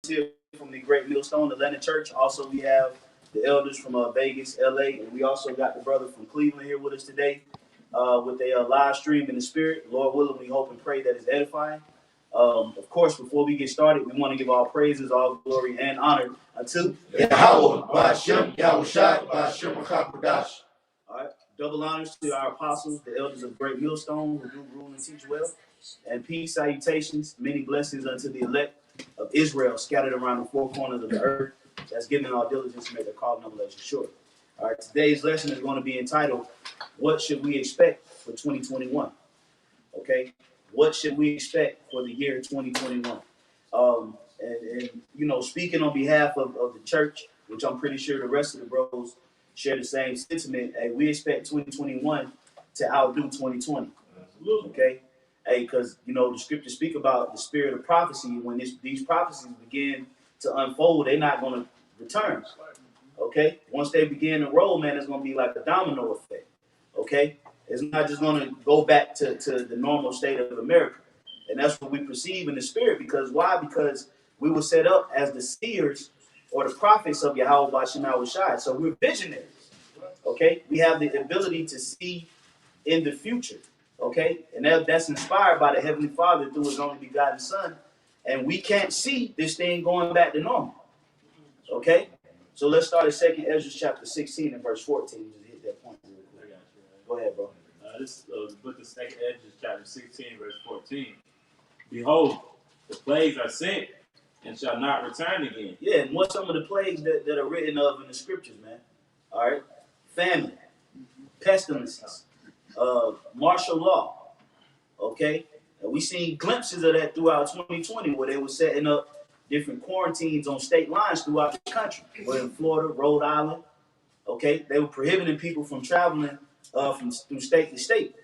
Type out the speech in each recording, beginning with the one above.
here from the Great Millstone Atlanta Church. Also, we have the elders from Vegas, LA, and we also got the brother from Cleveland here with us today with a live stream in the spirit. Lord willing, we hope and pray that is edifying. Of course, before we get started, we want to give all praises, all glory, and honor unto Yahweh, Ba'ashem, Yahushai, Ba'ashem, HaKadosh. All right. Double honors to our apostles, the elders of Great Millstone, who do rule and teach well. And peace, salutations, many blessings unto the elect of Israel scattered around the four corners of the earth that's giving all diligence to make their call and elevation short. All right. Today's lesson is going to be entitled, What Should We Expect for 2021? Okay. What should we expect for the year 2021? And you know, speaking on behalf of the church, which I'm pretty sure the rest of the bros share the same sentiment. Hey, we expect 2021 to outdo 2020. Okay? Hey, because, you know, the scriptures speak about the spirit of prophecy. When these prophecies begin to unfold, they're not going to return. Okay? Once they begin to roll, man, it's going to be like a domino effect. Okay? It's not just going to go back to the normal state of America. And that's what we perceive in the spirit. Because why? Because we were set up as the seers or the prophets of Yahweh Ba'ashem Yahushai. So we're visionaries. Okay? We have the ability to see in the future. Okay? And that's inspired by the Heavenly Father through his only begotten Son. And we can't see this thing going back to normal. Okay? So let's start at 2nd Ezra chapter 16 and verse 14. Just hit that point real quick. Go ahead, bro. This is the book of 2nd Ezra chapter 16 verse 14. Behold, the plagues are sent and shall not return again. Yeah, and what's some of the plagues that are written of in the scriptures, man? All right. Famine, pestilences, martial law. Okay? And we seen glimpses of that throughout 2020 where they were setting up different quarantines on state lines throughout the country. Where in Florida, Rhode Island, okay? They were prohibiting people from traveling through state to state.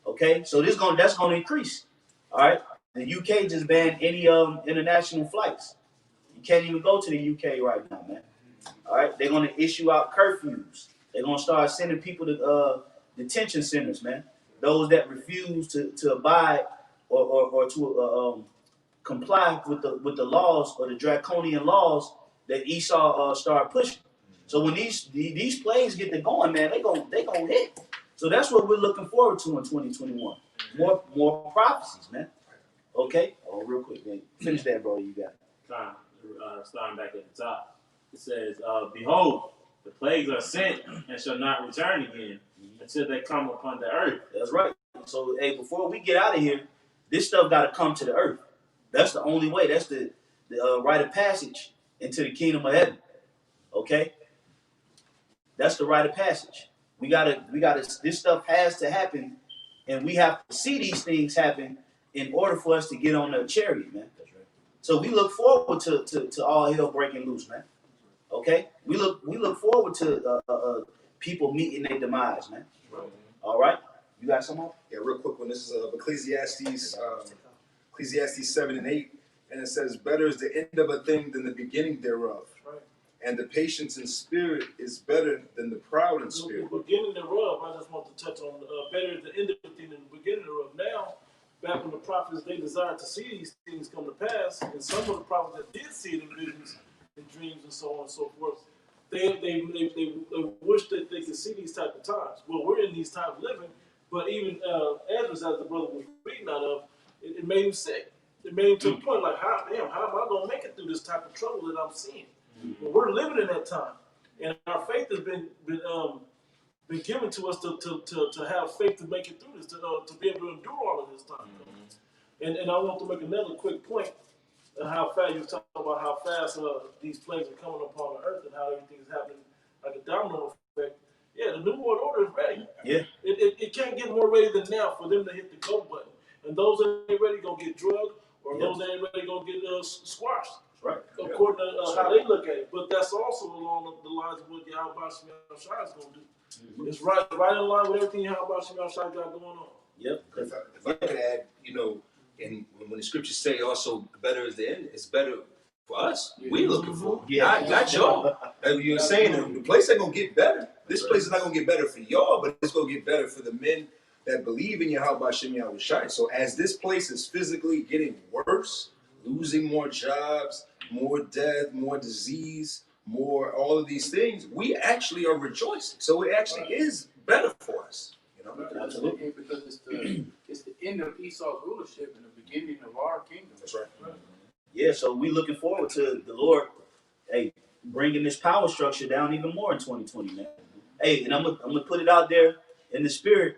Okay? So that's gonna increase. All right. The UK just banned any international flights. You can't even go to the UK right now, man. All right, they're gonna issue out curfews. They're gonna start sending people to detention centers, man. Those that refuse to abide or to comply with the laws or the draconian laws that Esau started pushing. So when these plagues get to going, man, they gonna hit. So that's what we're looking forward to in 2021. More prophecies, man. Okay? Oh, real quick, man. Finish that, bro. You got it. Starting back at the top. It says, Behold, the plagues are sent and shall not return again until they come upon the earth. That's right. So, hey, before we get out of here, this stuff got to come to the earth. That's the only way. That's the rite of passage into the kingdom of heaven. Okay? That's the rite of passage. We gotta. This stuff has to happen, and we have to see these things happen in order for us to get on the chariot, man. That's right. So we look forward to all hell breaking loose, man. Okay? We look forward to people meeting their demise, man. All right? You got some more? Yeah, real quick one. This is Ecclesiastes 7 and 8. And it says, better is the end of a thing than the beginning thereof. Right. And the patience in spirit is better than the proud in spirit. The beginning thereof, I just want to touch on better is the end of the thing than the beginning thereof. Now, back when the prophets, they desired to see these things come to pass, and some of the prophets that did see it in visions and dreams and so on and so forth, they wish that they could see these type of times. Well, we're in these times living, but even Ezra, as the brother was reading out of, it made him sick. It made him to the point like, how am I going to make it through this type of trouble that I'm seeing? Well, we're living in that time, and our faith has been given to us to have faith to make it through this, to be able to endure all of this time. And I want to make another quick point on how fast you were talking about how fast these plagues are coming upon the earth and how everything is happening like a domino effect. Yeah, the New World Order is ready. Yeah. It can't get more ready than now for them to hit the go button. And those that ain't ready gonna get drugged, or those that ain't ready gonna get squashed. Right. According to how they look at it. But that's also along the lines of what Yahweh Ba'ashem Yahushai is gonna do. It's right in line with everything Yahweh Ba'ashem Yahushai got going on. Yep. If I could add, you know, and when the scriptures say also better is the end, it's better for us. We looking for, not y'all. You're saying the place ain't gonna get better. This place is not gonna get better for y'all, but it's gonna get better for the men that believe in Yahweh Ba'ashem Yahushai. So as this place is physically getting worse, losing more jobs, more death, more disease, more all of these things, we actually are rejoicing. So it actually is better for us. You know? Absolutely. Because it's the end of Esau's rulership and the beginning of our kingdom. That's right. Yeah, so we looking forward to the Lord, hey, bringing this power structure down even more in 2020, man. Hey, and I'm gonna put it out there in the spirit.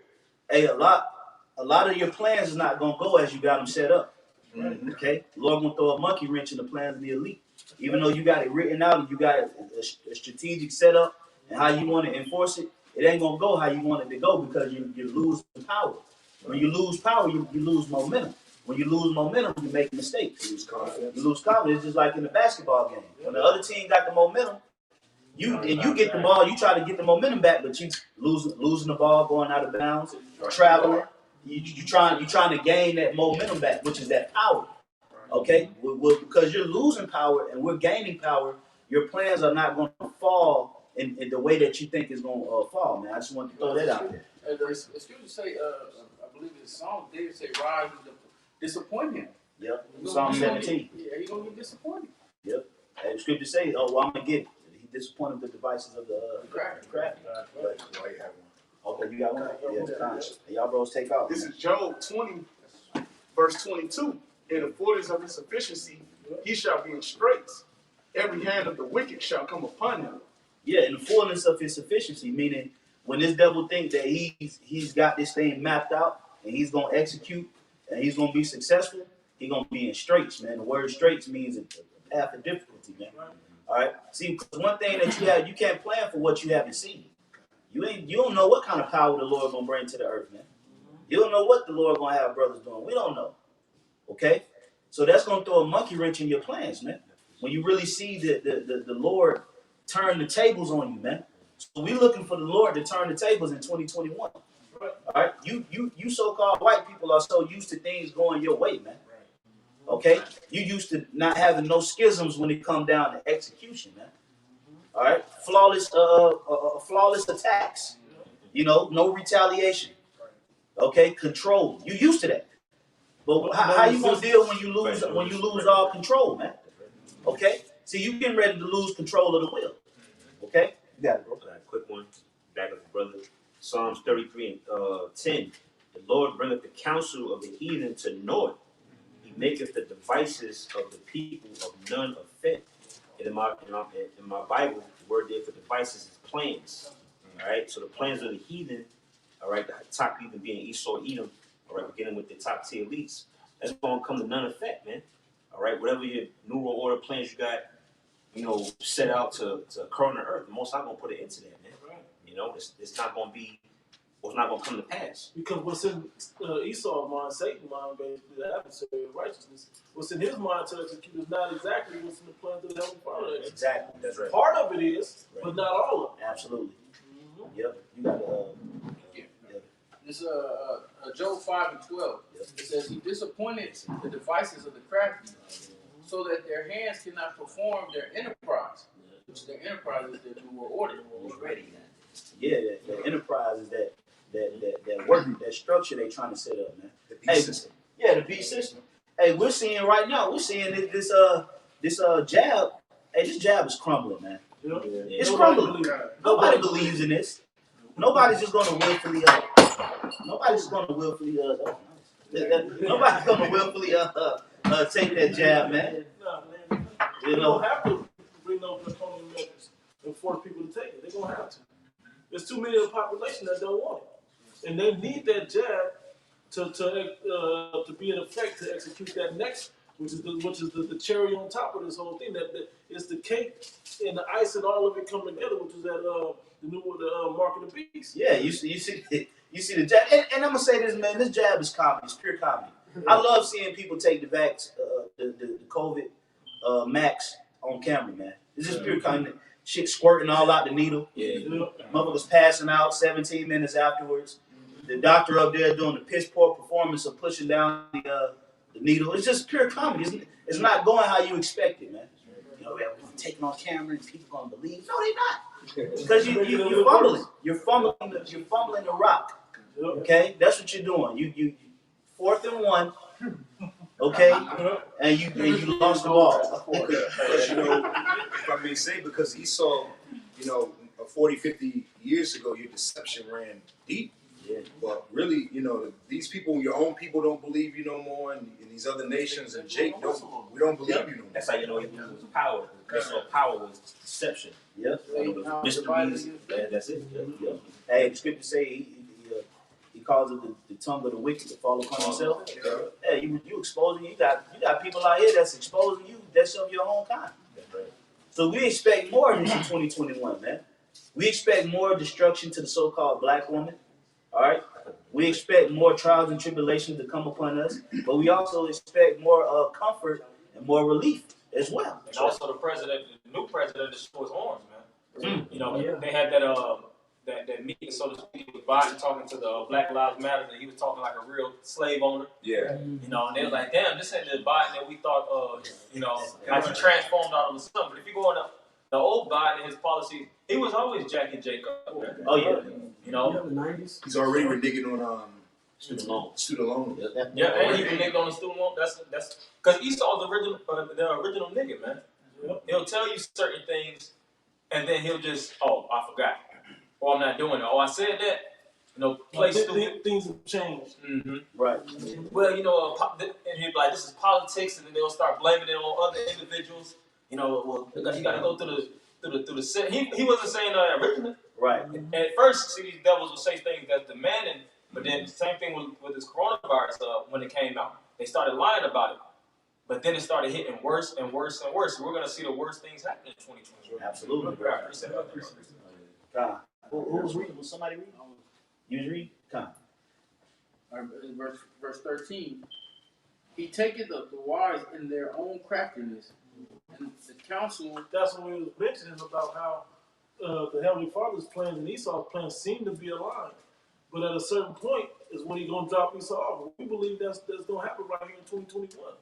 Hey, a lot of your plans is not gonna go as you got them set up. Mhm. Okay, the Lord gonna throw a monkey wrench in the plans of the elite. Even though you got it written out and you got a strategic setup and how you want to enforce it, it ain't gonna go how you want it to go because you're losing power. When you lose power, you lose momentum. When you lose momentum, you make mistakes. Lose confidence. You lose confidence, just like in the basketball game. When the other team got the momentum, you get the ball, you try to get the momentum back, but you losing the ball, going out of bounds, traveling. You trying to gain that momentum back, which is that power. Okay, because you're losing power and we're gaining power, your plans are not going to fall in the way that you think is going to fall, man. I just want to throw that out there. The scriptures say, I believe it's Psalm, David say, rise and disappoint him. Yep. Psalm 17. Yeah, he's going to get disappointed. Yep. And the scripture say, oh, well, I'm going to get it. He disappointed the devices of the crafty. Why you have one? Okay, you got one? Yeah, it's fine. Hey, y'all bros take off. This is Job 20, verse 22. In the fullness of his sufficiency, he shall be in straits. Every hand of the wicked shall come upon him. Yeah, in the fullness of his sufficiency, meaning when this devil thinks that he's got this thing mapped out and he's gonna execute and he's gonna be successful, he's gonna be in straits, man. The word straits means a path of difficulty, man. All right. See, because one thing that you can't plan for what you haven't seen. You don't know what kind of power the Lord gonna bring to the earth, man. You don't know what the Lord gonna have brothers doing. We don't know. Okay? So that's gonna throw a monkey wrench in your plans, man. When you really see the Lord turn the tables on you, man. So we looking for the Lord to turn the tables in 2021. All right? You so-called white people are so used to things going your way, man. Okay? You used to not having no schisms when it come down to execution, man. All right? Flawless attacks. You know, no retaliation. Okay? Control. You used to that. But how you gonna deal when you lose all control, man? Okay? See, you getting ready to lose control of the will. Okay? You got it, bro. Quick one, back up, brother. Psalms 33 and 10. The Lord bringeth the counsel of the heathen to naught. He maketh the devices of the people of none effect. And in my Bible, the word there for devices is plans. All right, so the plans of the heathen, all right, the top heathen being Esau, Edom, all right, beginning with the top tier elites, that's going to come to none effect, man. All right, whatever your New World Order plans you got, you know, set out to occur on the earth, the Most High going to put it into that, man. You know, it's not going to be, what's not going to come to pass. Because what's in Esau's mind, Satan's mind, basically, the adversary of righteousness, what's in his mind to execute is not exactly what's in the plans of the Heavenly Father. Exactly. That's right. Part of it is, Right. but not all of it. Absolutely. Yep. You got This Job 5 and 12. It says he disappointed the devices of the crafty, so that their hands cannot perform their enterprise, which their enterprise is their new world order. yeah, the enterprise is that work, that structure they trying to set up, man. The beast Hey, system. yeah, the B system. Hey, we're seeing right now, this jab. Hey, this jab is crumbling, man. Yeah. It's Nobody crumbling. believes it. Nobody believes in this. Nobody's just gonna willfully. Nobody's gonna willfully. Nobody's gonna willfully take that jab, man. Nah, man. You They know. don't have to bring no draconian measures and force people to take it. They're gonna have to. There's too many of the population that don't want it, and they need that jab to be in effect to execute that next, which is the cherry on top of this whole thing. That is the cake and the ice and all of it come together, which is that the mark of the beast. Yeah, you see the jab, and I'm gonna say this, man. This jab is comedy. It's pure comedy. I love seeing people take the vax, the COVID max on camera, man. It's just pure comedy. Shit squirting all out the needle. Yeah. Motherfuckers passing out 17 minutes afterwards. The doctor up there doing the piss poor performance of pushing down the needle. It's just pure comedy. It's not going how you expect it, man. You know, we're taking on camera and people gonna believe. No, they not. Because you're fumbling. You're fumbling the rock. Okay, that's what you're doing. You 4th and 1. okay, and you lost the ball. Because, you know, if I may say, because Esau, you know, 40, 50 years ago, your deception ran deep. Yeah. But really, you know, these people, your own people don't believe you no more, and these other nations, and Jake, we don't believe you no more. That's how you know he was power. So power was deception. Yeah. Mysteries. That's it. Yeah. Hey, the scripture say he calls it the tongue of the wicked to fall upon himself. Hey, you exposing, you got people out here that's exposing you, that's of your own kind. That's right. So we expect more of this in 2021, man. We expect more destruction to the so-called black woman. All right. We expect more trials and tribulations to come upon us, but we also expect more comfort and more relief as well. And also the new president, to show his arms, man. You know, they had that meeting, so to speak, with Biden talking to the Black Lives Matter, and he was talking like a real slave owner. Yeah. You know, and they was like, damn, this ain't the Biden that we thought, you know, like he transformed all of a sudden. But if you go on the old Biden and his policies, he was always Jackie Jacob. Oh yeah. You know? the 90s. He's already reneging on Student loan. student loan. Yeah, and he nigga on the student loan. That's because Esau's the original nigga, man. He'll tell you certain things, and then he'll just, oh, I forgot, or I'm not doing it. Oh, I said that. You know, play stupid. Things have changed. Mm-hmm. Right. Well, you know, and he'll be like, this is politics, and then they'll start blaming it on other individuals. You know, well, because you got to go through the set. He wasn't saying that originally. Right. At first, see, these devils will say things that's demanding, but then same thing with this coronavirus when it came out. They started lying about it. But then it started hitting worse and worse and worse. So we're going to see the worst things happen in 2020. Absolutely. Who was reading? Was somebody reading? You was reading? Verse 13. He taketh the wise in their own craftiness, and the counsel. That's when we was mentioning about how the Heavenly Father's plans and Esau's plans seem to be aligned. But at a certain point is when he's going to drop Esau off. We believe that's going to happen right here in 2021.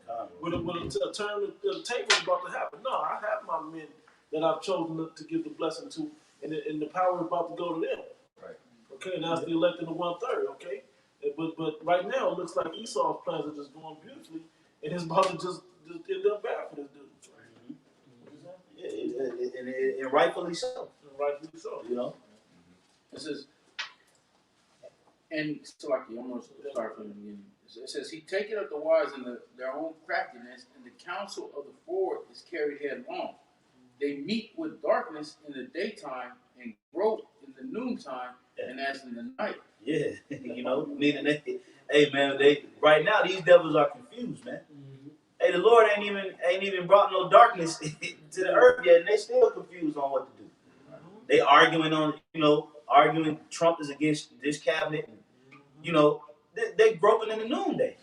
With a turn of the table is about to happen. No, I have my men that I've chosen to give the blessing to, and the power is about to go to them. Right. Okay, and that's the elected of 1/3. Okay, but right now it looks like Esau's plans are just going beautifully, and it's about to just end up bad for this dude. Yeah, and rightfully so. Rightfully so. You know. It says, and Salaki, I'm going to start from the beginning. It says, he taketh up the wise in their own craftiness, and the counsel of the forward is carried headlong. They meet with darkness in the daytime and grope in the noontime, and as in the night. Yeah, you know, meaning hey man, right now these devils are confused, man. Hey, the Lord ain't even brought no darkness to the earth yet, and they still confused on what to do. They arguing Trump is against this cabinet. You know, they groping in the noonday.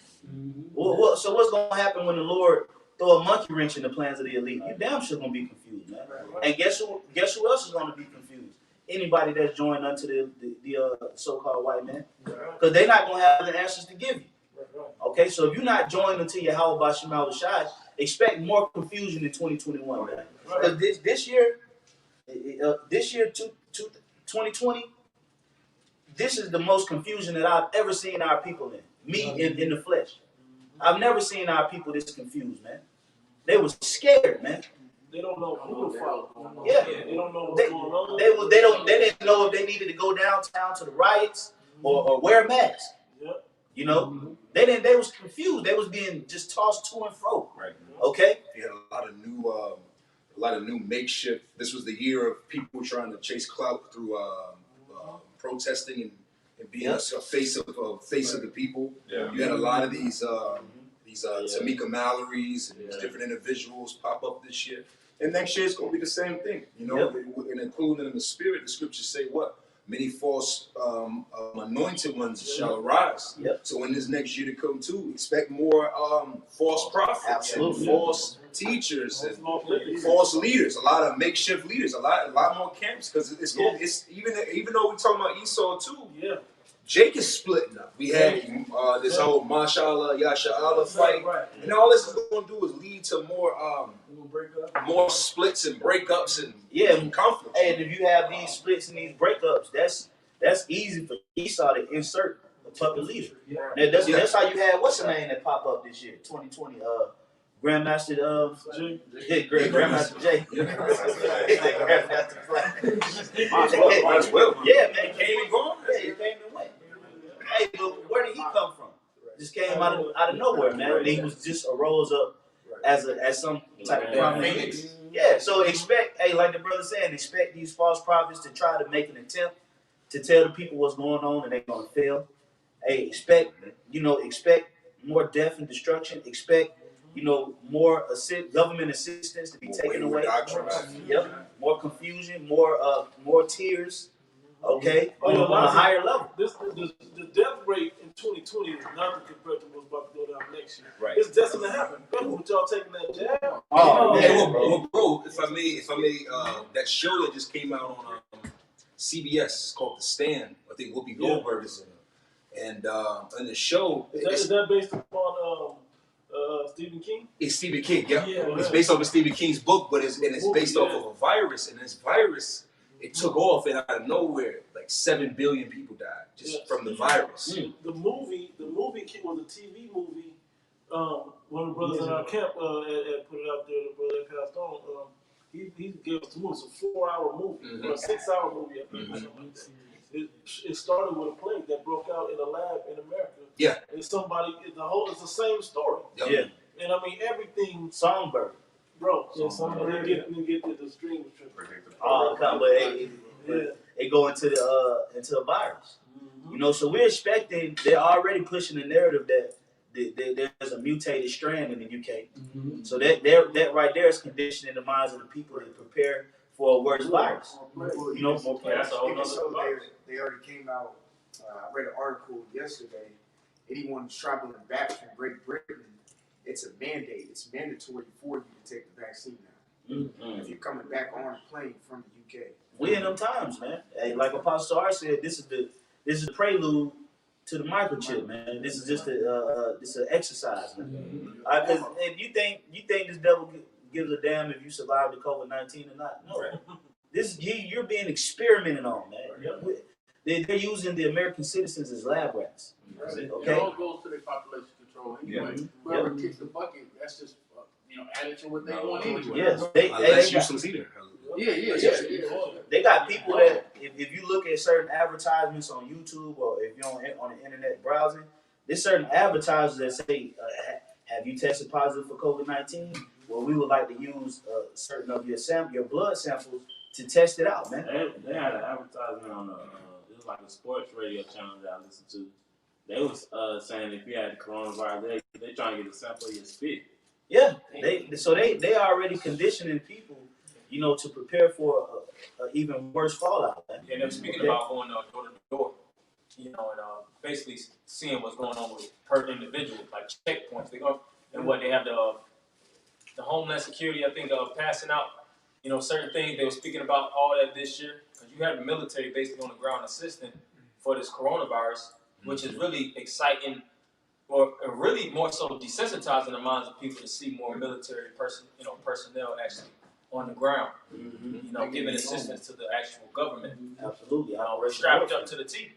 So what's gonna happen when the Lord throw a monkey wrench in the plans of the elite? You damn sure gonna be confused, man. And guess who else is gonna be confused? Anybody that's joined unto the so-called white man, because they're not gonna have the answers to give you. Okay, so if you're not joined unto Yahweh Bashim al-Shai, expect more confusion in 2021, man. Because this year, 2020, this is the most confusion that I've ever seen our people in. Me in the flesh. I've never seen our people this confused, man. They was scared, man. They don't know who to follow. Yeah. They don't know what's going on. They didn't know if they needed to go downtown to the riots or wear a mask. Yeah. You know? They was confused. They was being just tossed to and fro. Right. Okay? You had a lot of new makeshift. This was the year of people trying to chase clout through protesting and being a face of the people. Yeah. You had a lot of these Tamika Mallory's and these different individuals pop up this year. And next year it's going to be the same thing. You know, and including in the spirit, the scriptures say what? Many false anointed ones shall arise. Yep. So in this next year to come too, expect more false prophets and false teachers and false leaders. A lot of makeshift leaders. A lot more camps because it's even though we're talking about Esau too. Yeah. Jake is splitting up. We had this whole Mashallah, Yasha'Allah fight. And all this is going to do is lead to more splits and breakups and conflicts. Hey, and if you have these splits and these breakups, that's easy for Esau to insert puppet leader. That's how you had what's the name that pop up this year, 2020. Grandmaster Grandmaster J. Grandmaster Flash. Might as well. Yeah, man, he came and gone. Yeah, he came and went. Hey, but where did he come from? Just came out of nowhere, man. He was just arose up as some type of prominent. Yeah, so expect, hey, like the brother saying, expect these false prophets to try to make an attempt to tell the people what's going on, and they're gonna fail. Hey, expect more death and destruction. Expect, more government assistance to be taken away. Yep, more confusion, more tears. Okay, on a higher level. The death rate in 2020 is nothing compared to what's about to go down next year. Right. It's destined to happen. Remember what y'all taking that jab? Oh, Yeah, man, well, bro, if I may, that show that just came out on CBS called The Stand. I think Whoopi Goldberg is in it, and in the show, Is that based upon Stephen King? it's Stephen King. Yeah, Yeah. it's based off of StephenIng's book, but it's based off of a virus, and this virus it took off, and out of nowhere, like 7 billion people died just from the virus. The movie was a TV movie. One of the brothers in our camp had put it out there. The brother that passed on. He gave us the movie. It's a 4-hour movie, or a 6-hour movie, I think, or something like that. It started with a plague that broke out in a lab in America. Yeah. And it's the same story. Yep. Yeah, And I mean everything, Songbird. bro. Yeah, somebody get the stream tripping. Oh, come, but it go into the virus. So we're expecting. They're already pushing the narrative that there's a mutated strand in the UK. So that right there is conditioning the minds of the people to prepare for a worse virus. More That's a whole nother So virus. they already came out. I read an article yesterday. Anyone traveling back from Great Britain, it's a mandate. It's mandatory for you to take the vaccine now. If you're coming back on a plane from the UK. We in them times, man. Hey, like Apostle R said, this is the prelude to the microchip, man. This is just this an exercise, man. Because if you think this devil gives a damn if you survive the COVID-19 or not, no. You're being experimented on, man. They're using the American citizens as lab rats. It Okay. all goes to their population control anyway. Whoever kicks the bucket, that's just added to what they want anyway. Yes, That's useless either. Yeah. They got people that, if you look at certain advertisements on YouTube or if you're on the internet browsing, there's certain advertisers that say, have you tested positive for COVID-19? Well, we would like to use certain of your blood samples to test it out, man. They had an advertisement on it was like a sports radio channel that I listened to. They was saying if you had the coronavirus, they trying to get a sample of your spit. Yeah, they already conditioning people, to prepare for an even worse fallout, man. And they're speaking about going door to door, and basically seeing what's going on with per individual, like checkpoints. They go and what they have the Homeland Security, I think, passing out, certain things. They were speaking about all that this year because you have the military basically on the ground assisting for this coronavirus, which is really exciting, or really more so desensitizing the minds of people to see more military personnel actually on the ground, giving assistance to the actual government. Absolutely. Strapped up to the teeth.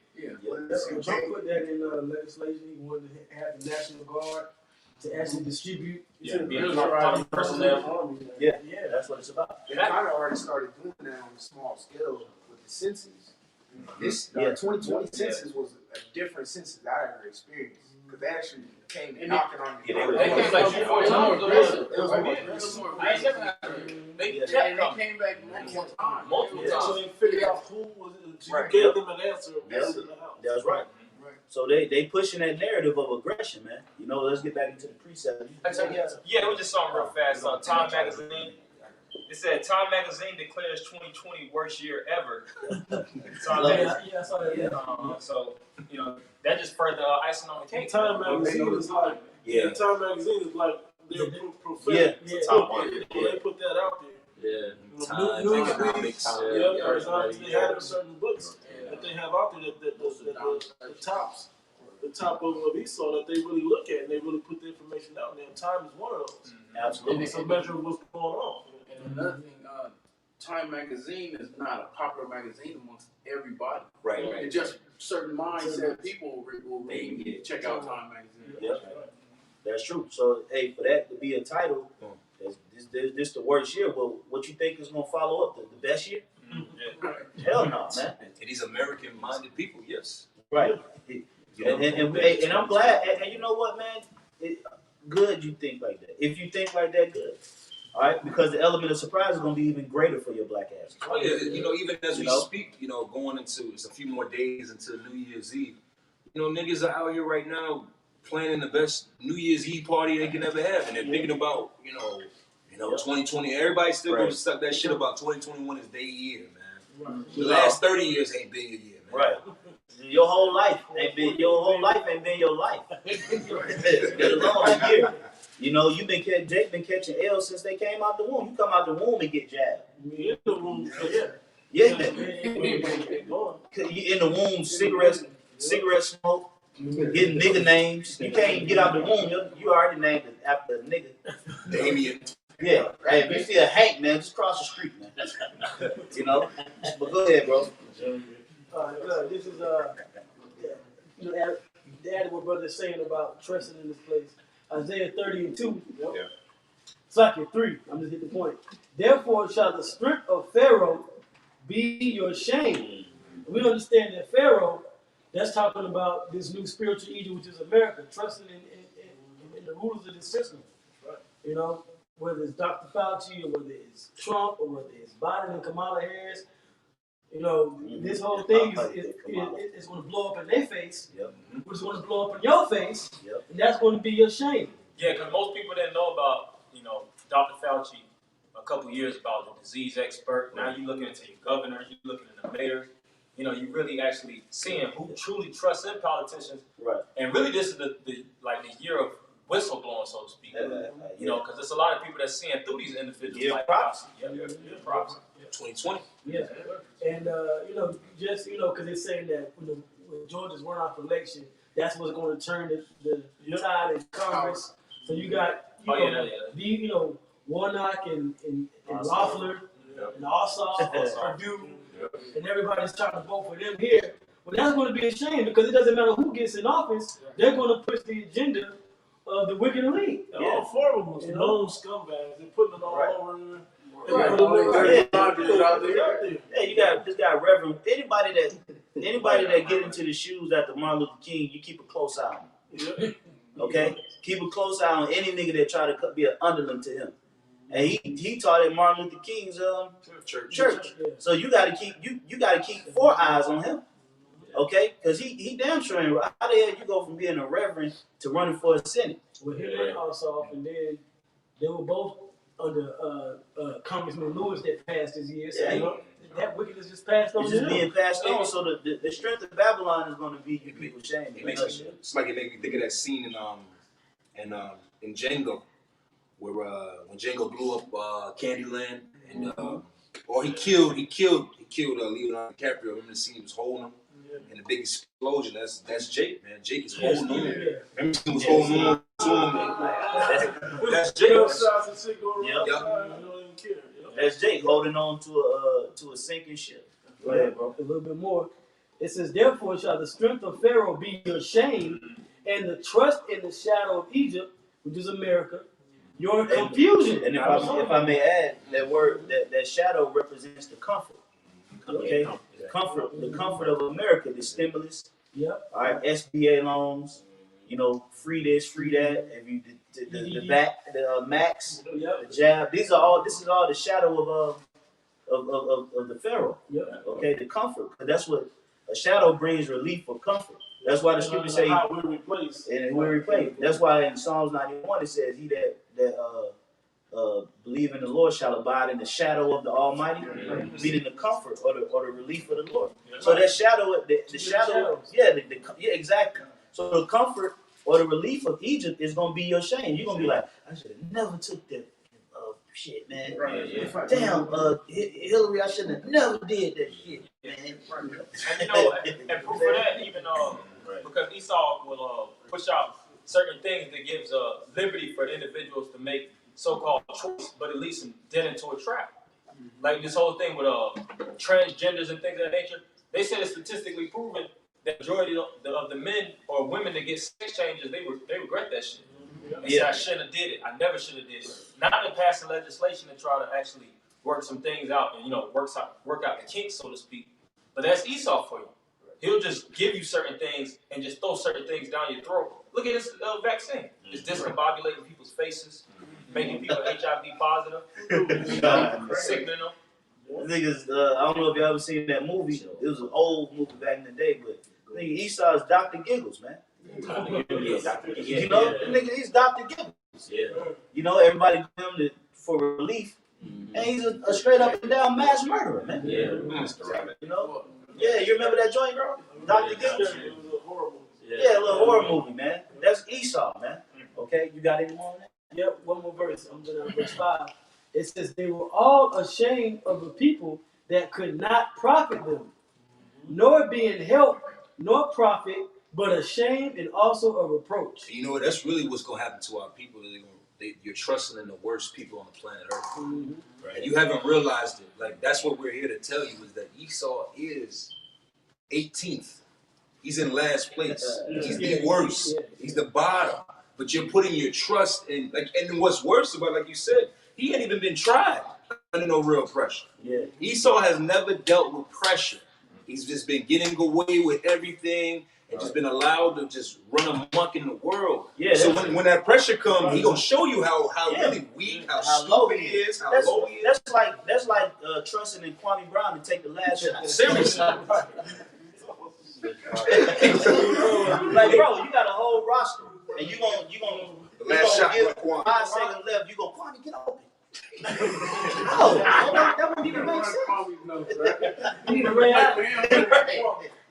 Trump put that in legislation. He wanted to have the National Guard to actually distribute. Personnel. Yeah, that's what it's about. They kind of already started doing that on a small scale with the census. This 2020 census was a different census I ever experienced because they actually came and knocking on your door. They came like 3 or 4 times. It was more They came back multiple times. So they figured out who was it. So you gave them an answer. That's right. So they pushing that narrative of aggression, man. Let's get back into the precept. Yeah, we just saw them real fast. Time Magazine. It said Time Magazine declares 2020 worst year ever. So that just further icing on the cake. Time Magazine is like Time Magazine is like their prophetic. Yeah. Top one. They put that out there. Yeah. Economics. They have certain books that they have out there that the top of Esau that they really look at and they really put the information out there. Time is one of those. Absolutely. It's a measure of what's going on. And another thing, Time magazine is not a popular magazine amongst everybody. Right. It's just certain mindset people will read, check out Time magazine. Yep. That's true. So, hey, for that to be a title, this the worst year. Well, what you think is gonna follow up? The best year? Hell no, man. And these American-minded people, yes. Right. And I'm glad. And you know what, man? Good you think like that. If you think like that, good. All right, because the element of surprise is gonna be even greater for your black ass. Oh yeah, even as we speak, going into it's a few more days until New Year's Eve. Niggas are out here right now planning the best New Year's Eve party they can ever have, and they're thinking about 2020. Everybody's still gonna suck that shit about 2021 is their year, man. The last 30 years ain't been your year, man. Right. Your whole life ain't been your life. Let alone a year. Jake been catching L's since they came out the womb. You come out the womb and get jabbed. In the room, Yeah. In the womb, cigarette smoke, getting nigga names. You can't even get out the womb. You already named it after a nigga. Damien. Yeah. Hey, if you see a Hank, man, just cross the street, man. But go ahead, bro. This is add what brother is saying about trusting in this place. Isaiah 30:2. Yeah. Second 3. I'm just hitting the point. Therefore shall the strength of Pharaoh be your shame. We understand that Pharaoh, that's talking about this new spiritual Egypt, which is America, trusting in the rulers of this system. Whether it's Dr. Fauci or whether it's Trump or whether it's Biden and Kamala Harris. This whole thing is going to blow up in their face, which is going to blow up in your face, and that's going to be your shame. Yeah, because most people didn't know about, Dr. Fauci a couple years about the disease expert. Now you're looking into your governors, you're looking into the mayors. You're really actually seeing who truly trusts in politicians. Right. And really, this is the year of whistleblowing, so to speak. Because there's a lot of people that's seeing through these individuals. Yeah, like props. Props. 2020. Yeah, and because it's saying that when Georgia's runoff election, that's what's going to turn the tide in Congress. So you got Warnock and Loeffler and Ossoff, Perdue, and everybody's trying to vote for them here. Well, that's going to be a shame because it doesn't matter who gets in office; they're going to push the agenda of the wicked elite. All four of them was known scumbags. They're putting it all over. Hey, you got this guy, Reverend. Anybody that get into the shoes after Martin Luther King, you keep a close eye on him. Okay, keep a close eye on any nigga that try to be an underling to him. And he taught at Martin Luther King's church. So you got to keep 4 eyes on him. Okay, because he damn sure ain't. How the hell you go from being a reverend to running for a Senate? Well, him and Ossoff, and then they were both under Congressman Lewis that passed his year. So that wickedness just passed on. It's just being passed on. So the strength of Babylon is going to be you people shame. It's like it makes me think of that scene in Django, where when Django blew up Candyland, and or he killed Leonardo DiCaprio. Remember the scene he was holding him, and the big explosion. That's Jake, man. Jake is holding on. Remember he was holding on to him. That's Jake. That's Jake holding on to a sinking ship. Go ahead, bro. A little bit more. It says, therefore shall the strength of Pharaoh be your shame, and the trust in the shadow of Egypt, which is America, your confusion. And if I may add, that word, that shadow represents the comfort. Okay, the comfort of America, the stimulus. Yep. All right, SBA loans. Free this, free that. If you the max, the jab. This is all the shadow of the Pharaoh. Yep. Okay, the comfort. Because that's what a shadow brings, relief or comfort. That's why the scriptures say we replace. That's why in Psalms 91 it says, "He that believe in the Lord shall abide in the shadow of the Almighty," meaning the comfort or the relief of the Lord. So that shadow, the shadow, exactly. So the comfort or the relief of Egypt is gonna be your shame. You're gonna be like, I should have never took that shit, man. Damn, Hillary, I should have never did that shit, man. And proof of that, even because Esau will push out certain things that gives liberty for individuals to make so-called choice, but it leads them dead into a trap. like this whole thing with transgenders and things of that nature. They said it's statistically proven that majority of the men or women that get sex changes, they regret that shit. They say I shouldn't have did it. I never should have did it. Not in passing legislation to try to actually work some things out and work out the kinks, so to speak. But that's Esau for you. He'll just give you certain things and just throw certain things down your throat. Look at this vaccine. It's discombobulating people's faces, making people HIV positive, sickening them. Niggas, I don't know if you ever seen that movie. It was an old movie back in the day, but nigga Esau is Dr. Giggles, man. You know, nigga, he's Dr. Giggles. Yeah. You know, everybody give him for relief, and he's a straight up and down mass murderer, man. Yeah. You know? Yeah, you remember that joint, girl? Dr. Giggles? It was a horror movie. Yeah, a little horror movie, man. That's Esau, man. Okay, you got any more on that? Yep, one more verse. I'm going to verse 5. It says, they were all ashamed of a people that could not profit them, nor being help, nor profit, but ashamed and also a reproach. You know what? That's really what's gonna happen to our people. You're trusting in the worst people on the planet Earth. Right? You haven't realized it. Like, that's what we're here to tell you, is that Esau is 18th. He's in last place. He's the worst. He's the bottom. But you're putting your trust in, and what's worse about, like you said, he ain't even been tried under no real pressure. Yeah. Esau has never dealt with pressure. He's just been getting away with everything and just been allowed to just run amok in the world. Yeah. So when that pressure comes, he gonna show you how really weak, how low stupid he is, how that's, low he is. That's like trusting in Kwame Brown to take the last shot. Seriously. Like, bro, you got a whole roster, and you gonna The last shot, give like Kwame. 5 seconds left. You go, Kwame, get open. No, that wouldn't even make sense. You need to ring out. You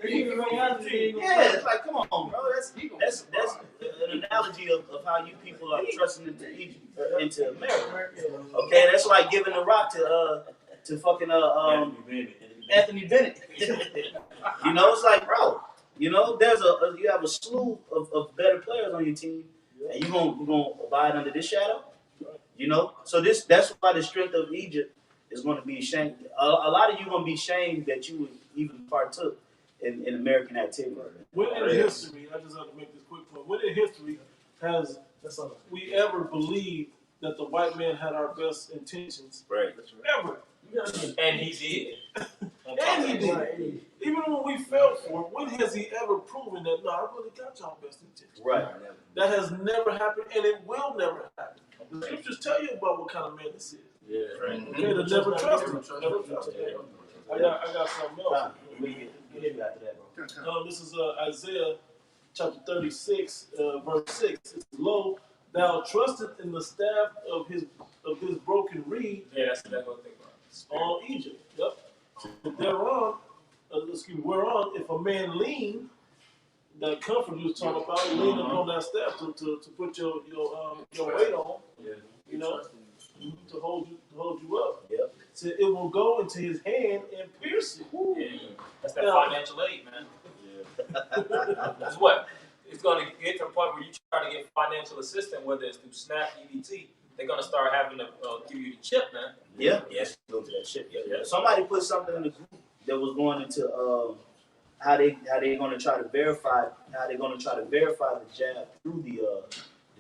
need to ring out. Yeah, it's like, come on, bro. That's an analogy of how you people are trusting into America. Okay, that's like giving the rock to fucking Anthony Bennett. You know, it's like, bro, you know, you have a slew of better players on your team, and you gonna abide under this shadow. You know, so that's why the strength of Egypt is going to be shamed. A lot of you going to be shamed that you even partook in American activity. When in history, I just have to make this quick point. When in history has we ever believed that the white man had our best intentions? Right. Ever. And he did. And he did. Even when we fell for it, when has he ever proven that, no, I really got y'all best intentions? Right. That has never happened, and it will never happen. The scriptures tell you about what kind of man this is. Yeah. Right. Okay, to never trust him. Never trust him. I got something else. This is Isaiah chapter 36, verse 6. It's lo, thou trusteth in the staff of his broken reed. Yeah, that's what I think about. On Egypt. Yep. But thereon, whereon if a man lean, that comfort you was talking about, lean upon that staff to put your weight on, you know, to hold you up. Yep. So it will go into his hand and pierce it. Yeah. That's that financial aid, man. Yeah. That's what. It's going to get to the point where you try to get financial assistance, whether it's through SNAP, EBT, they're going to start having to give you the chip, man. Yeah. Yes, go to that shit. Yeah. Somebody put something in the group that was going into how they going to try to verify the jab through the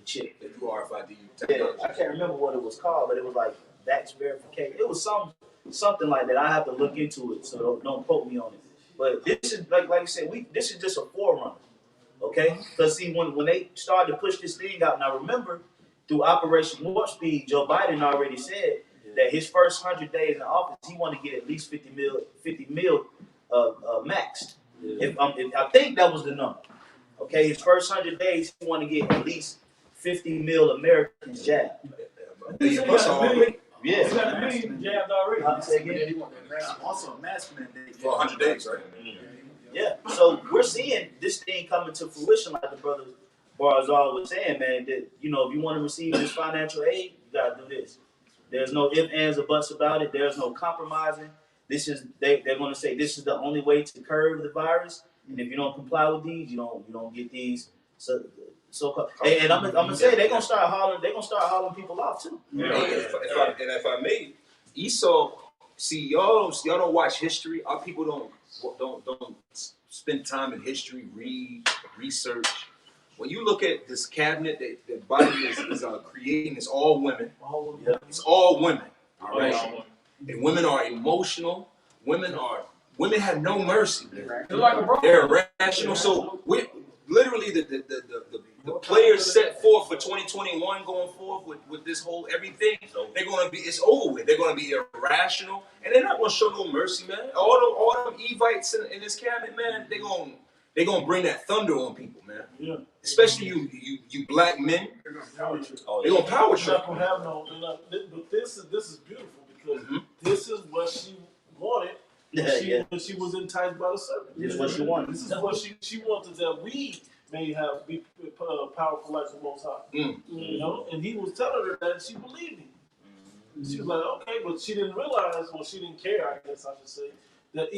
chip. They do RFID. Yeah, I can't remember what it was called, but it was like VAX verification. It was something like that. I have to look into it, so don't quote me on it. But this is like I said, this is just a forerunner, okay? Because see, when they started to push this thing out, and I remember through Operation Warp Speed, Joe Biden already said that his first 100 days in office, he wanted to get at least 50 mil maxed. If I think that was the number. Okay, his first 100 days, he wanted to get at least 50 mil Americans jabbed. Yeah. He's got a million jabbed already. Say again? Also, a mask mandate For 100 days, right? Yeah. So we're seeing this thing coming to fruition, like the brother Barzal was saying, man. That if you want to receive this financial aid, you gotta do this. There's no ifs, ands, or buts about it. There's no compromising. This is they're going to say this is the only way to curb the virus, and if you don't comply with these, you don't get these. So and I'm gonna say they're gonna start hauling people off too. Yeah. If I may, Esau See, y'all don't watch history. Our people don't spend time in history, read, research. When you look at this cabinet that Biden is creating, it's all women. It's all women. All right. And women are emotional. Women have no mercy. They're irrational. So we literally the players set forth for 2021 going forward with this whole everything. They're gonna be, it's over with. They're gonna be irrational and they're not gonna show no mercy, man. All them Evites in this cabinet, man, they're gonna bring that thunder on people, man. Yeah. Especially you black men. They're gonna power trip. They're gonna power They're trip. not gonna have no. But this is beautiful because this is what she wanted. When she was enticed by the serpent. This is what she wanted. This is what she wanted, that we may be powerful like the Most High. You know, and he was telling her that, and she believed him. She was like, okay, but she didn't realize, well, she didn't care, I guess I should say, that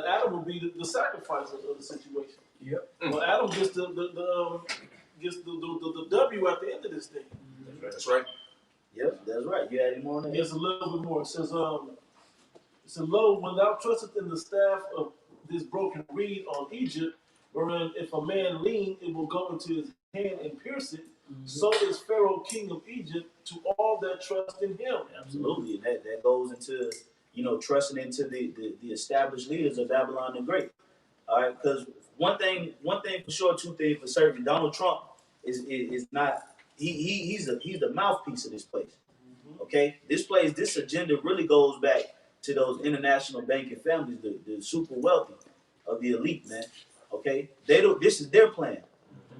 Adam would be the sacrifice of the situation. Yep. Well, Adam gets the W at the end of this thing. That's right. Yep, that's right. You had any more on that? It's a little bit more. It says, lo, when thou trustest in the staff of this broken reed on Egypt, wherein if a man lean, it will go into his hand and pierce it. So is Pharaoh king of Egypt to all that trust in him. Absolutely, and that goes into, trusting into the established leaders of Babylon the Great. All right, because one thing for sure, two things for certain. Donald Trump is not he's the mouthpiece of this place. Okay, this agenda really goes back to those international banking families, the super wealthy of the elite, man. Okay, this is their plan,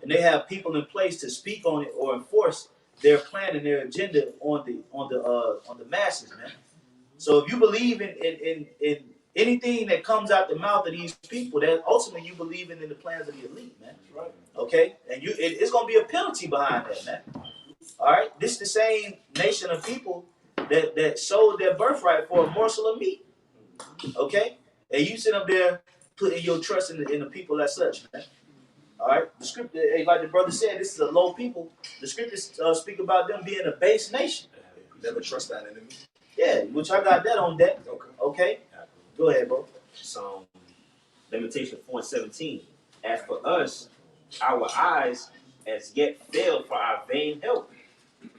and they have people in place to speak on it or enforce their plan and their agenda on the masses, man. So if you believe in anything that comes out the mouth of these people, that ultimately you believe in the plans of the elite, man. Right. Okay, and it's gonna be a penalty behind that, man. All right, this is the same nation of people that sold their birthright for a morsel of meat. Okay, and you sit up there putting your trust in the people as such, man. All right, the scripture, like the brother said, this is a low people. The scriptures speak about them being a base nation. Never trust that enemy. Yeah, which I got that on deck. Okay, go ahead, bro. Lamentation 4:17. As for us, our eyes as yet failed for our vain help.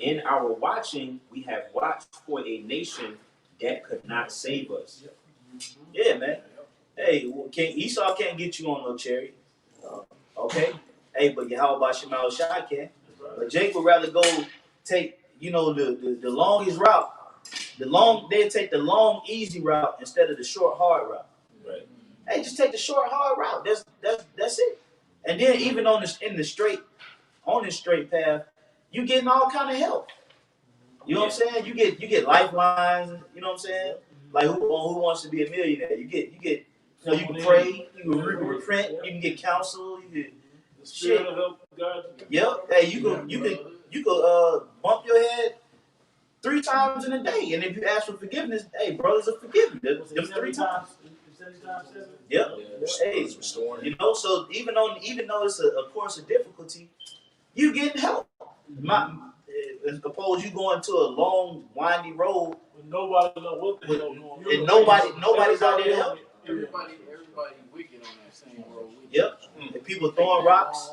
In our watching, we have watched for a nation that could not save us. Yeah, man. Hey, Esau can't get you on no chariot. Okay? Hey, but Yahweh Shemal Shai can. But Jake would rather go take, the longest route. They'd take the long, easy route instead of the short, hard route. Right. Hey, just take the short, hard route. That's it. And then even on this straight path, you getting all kind of help. You know what I'm saying? You get lifelines. You know what I'm saying? Like who wants to be a millionaire? You can pray. You can repent. You can get counsel. You can The spirit of help, God. Yep. Hey, you could bump your head 3 times in a day, and if you ask for forgiveness, hey, brothers are forgiven. Them 3 times. 70 times 7. Yep. Hey, It's restoring. so even though it's a course of difficulty, you getting help. Suppose you going to a long, windy road, When nobody know what the hell going on. and nobody's out there to help you. Everybody wicked on that same road. Yep. And people throwing rocks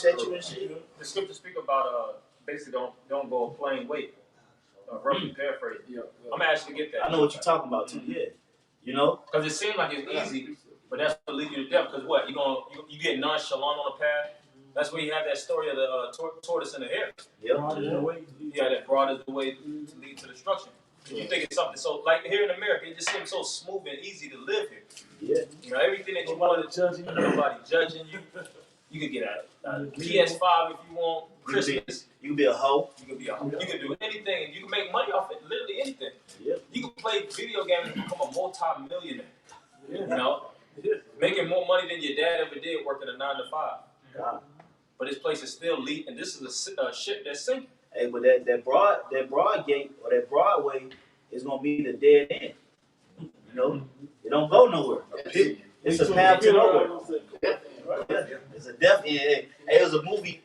at you and shit. The scriptures speak about basically don't go a plain way. Roughly paraphrase. I'm gonna actually get that. I know what you're talking about too. Yeah. Because it seems like it's easy, but that's what leads you to death. Because what you get nonchalant on the path. That's where you have that story of the tortoise and the hare. Yep. Yeah, that broad is the way to lead to destruction. You think it's something so like here in America, it just seems so smooth and easy to live here. Yeah. Everything that you want to judging, nobody judging you. You could get a PS5 if you want. Christmas. You can be a hoe. You can do anything. You can make money off it. Literally anything. Yep. You can play video games and become a multi-millionaire. Making more money than your dad ever did working a 9 to 5. God. But this place is still leak, and this is a ship that's sinking. Hey, but that broad gate or that Broadway is gonna be the dead end. It don't go nowhere. It's a path to nowhere. It's a death end. Hey, it was a movie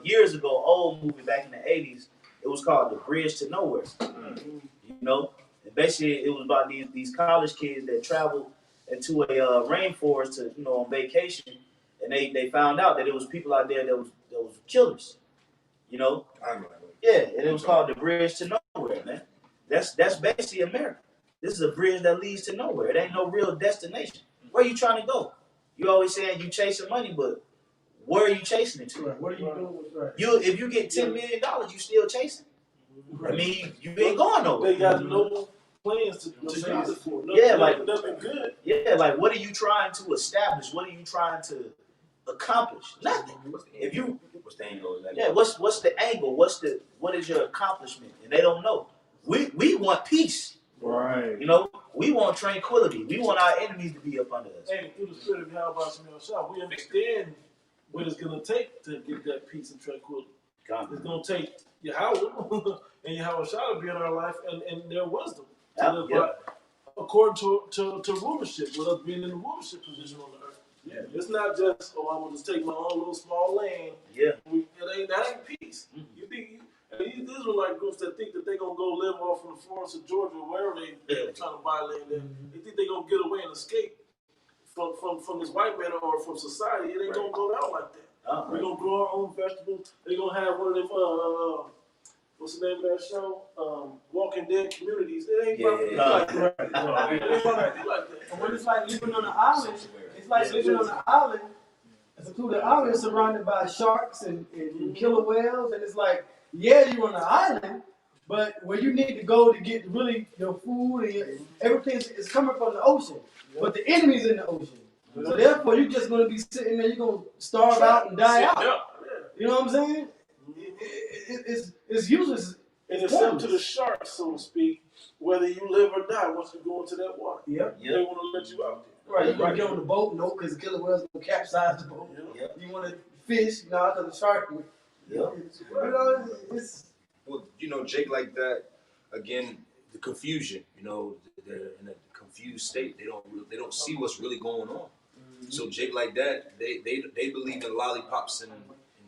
years ago, old movie back in the 80s. It was called The Bridge to Nowhere. And And basically, it was about these college kids that traveled into a rainforest to on vacation, and they found out that there was people out there that was killers. I know. Yeah, and it was called the Bridge to Nowhere, man. That's basically America. This is a bridge that leads to nowhere. It ain't no real destination. Where you trying to go? You always saying you chasing money, but where are you chasing it to? Right. What are you doing with right? If you get $10 million, you still chasing. I mean, you ain't going nowhere. They got no plans to use it for. Yeah, like- nothing good. Yeah, like what are you trying to establish? What are you trying to accomplish? Nothing. If you What's the angle of that? Yeah, what's the angle? What is your accomplishment? And they don't know. We want peace. Right. We want tranquility. We want our enemies to be up under us. And through the spirit of Yahweh Shemel Shah, we understand what it's going to take to get that peace and tranquility. It's going to take Yahweh and Yahweh Shah to be in our life and their wisdom. According to rulership, with us being in the rulership position on the earth. Yeah. It's not just, I'm going to just take my own little small land. Yeah. That ain't peace. You think these Israelite groups that think that they're going to go live off in the forest of Georgia or wherever they're trying to buy land there, they think they're going to get away and escape from this white man or from society. It ain't going to go down like that. We're going to grow our own vegetables. They're going to have one of them, what's the name of that show? Walking Dead communities. It ain't about to be like that. It ain't about to be like that. And when it's like living on an island, it's like living on an island. It's a secluded island surrounded by sharks and killer whales, and it's like, yeah, you're on an island, but where you need to go to get really your food and everything is coming from the ocean. But the enemy's in the ocean. So therefore, you're just going to be sitting there, you're going to starve out and die out. You know what I'm saying? It's useless. And it's up to the sharks, so to speak, whether you live or die once you go into that water. Yep. They want to let you out there. Right, you want to get on the boat? No, because the killer whales will capsize the boat. Yep. You want to fish? No, because the shark will. Yep. It's Well, Jake, like that again, the confusion. They're in a confused state. They don't see what's really going on. So Jake, like that, they believe in lollipops and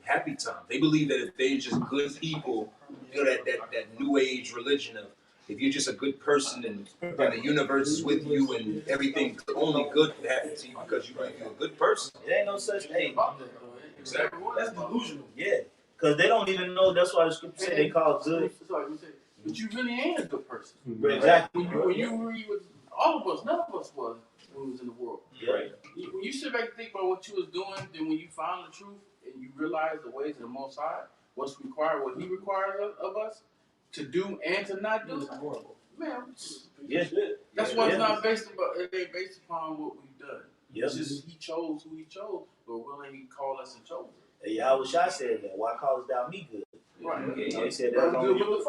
happy time. They believe that if they're just good people, that new age religion of if you're just a good person and the universe is with you and everything only good can happen to you because you're a good person. It ain't no such thing. Exactly. that's delusional. Yeah, because they don't even know. That's why the scripture say they call good. But you really ain't a good person. Exactly. When you read what all of us, none of us was when we was in the world. Right. When you sit back and think about what you was doing, then when you found the truth and you realize the ways of the Most High, what's required, what He requires of us to do and to not do, man. Yeah. That's why it's not based upon. It ain't based upon what we've done. Yep. It's just He chose who He chose, but willing He called us and chose. And Yahweh Shai said that. Why callest thou me good? Right. He said that. He was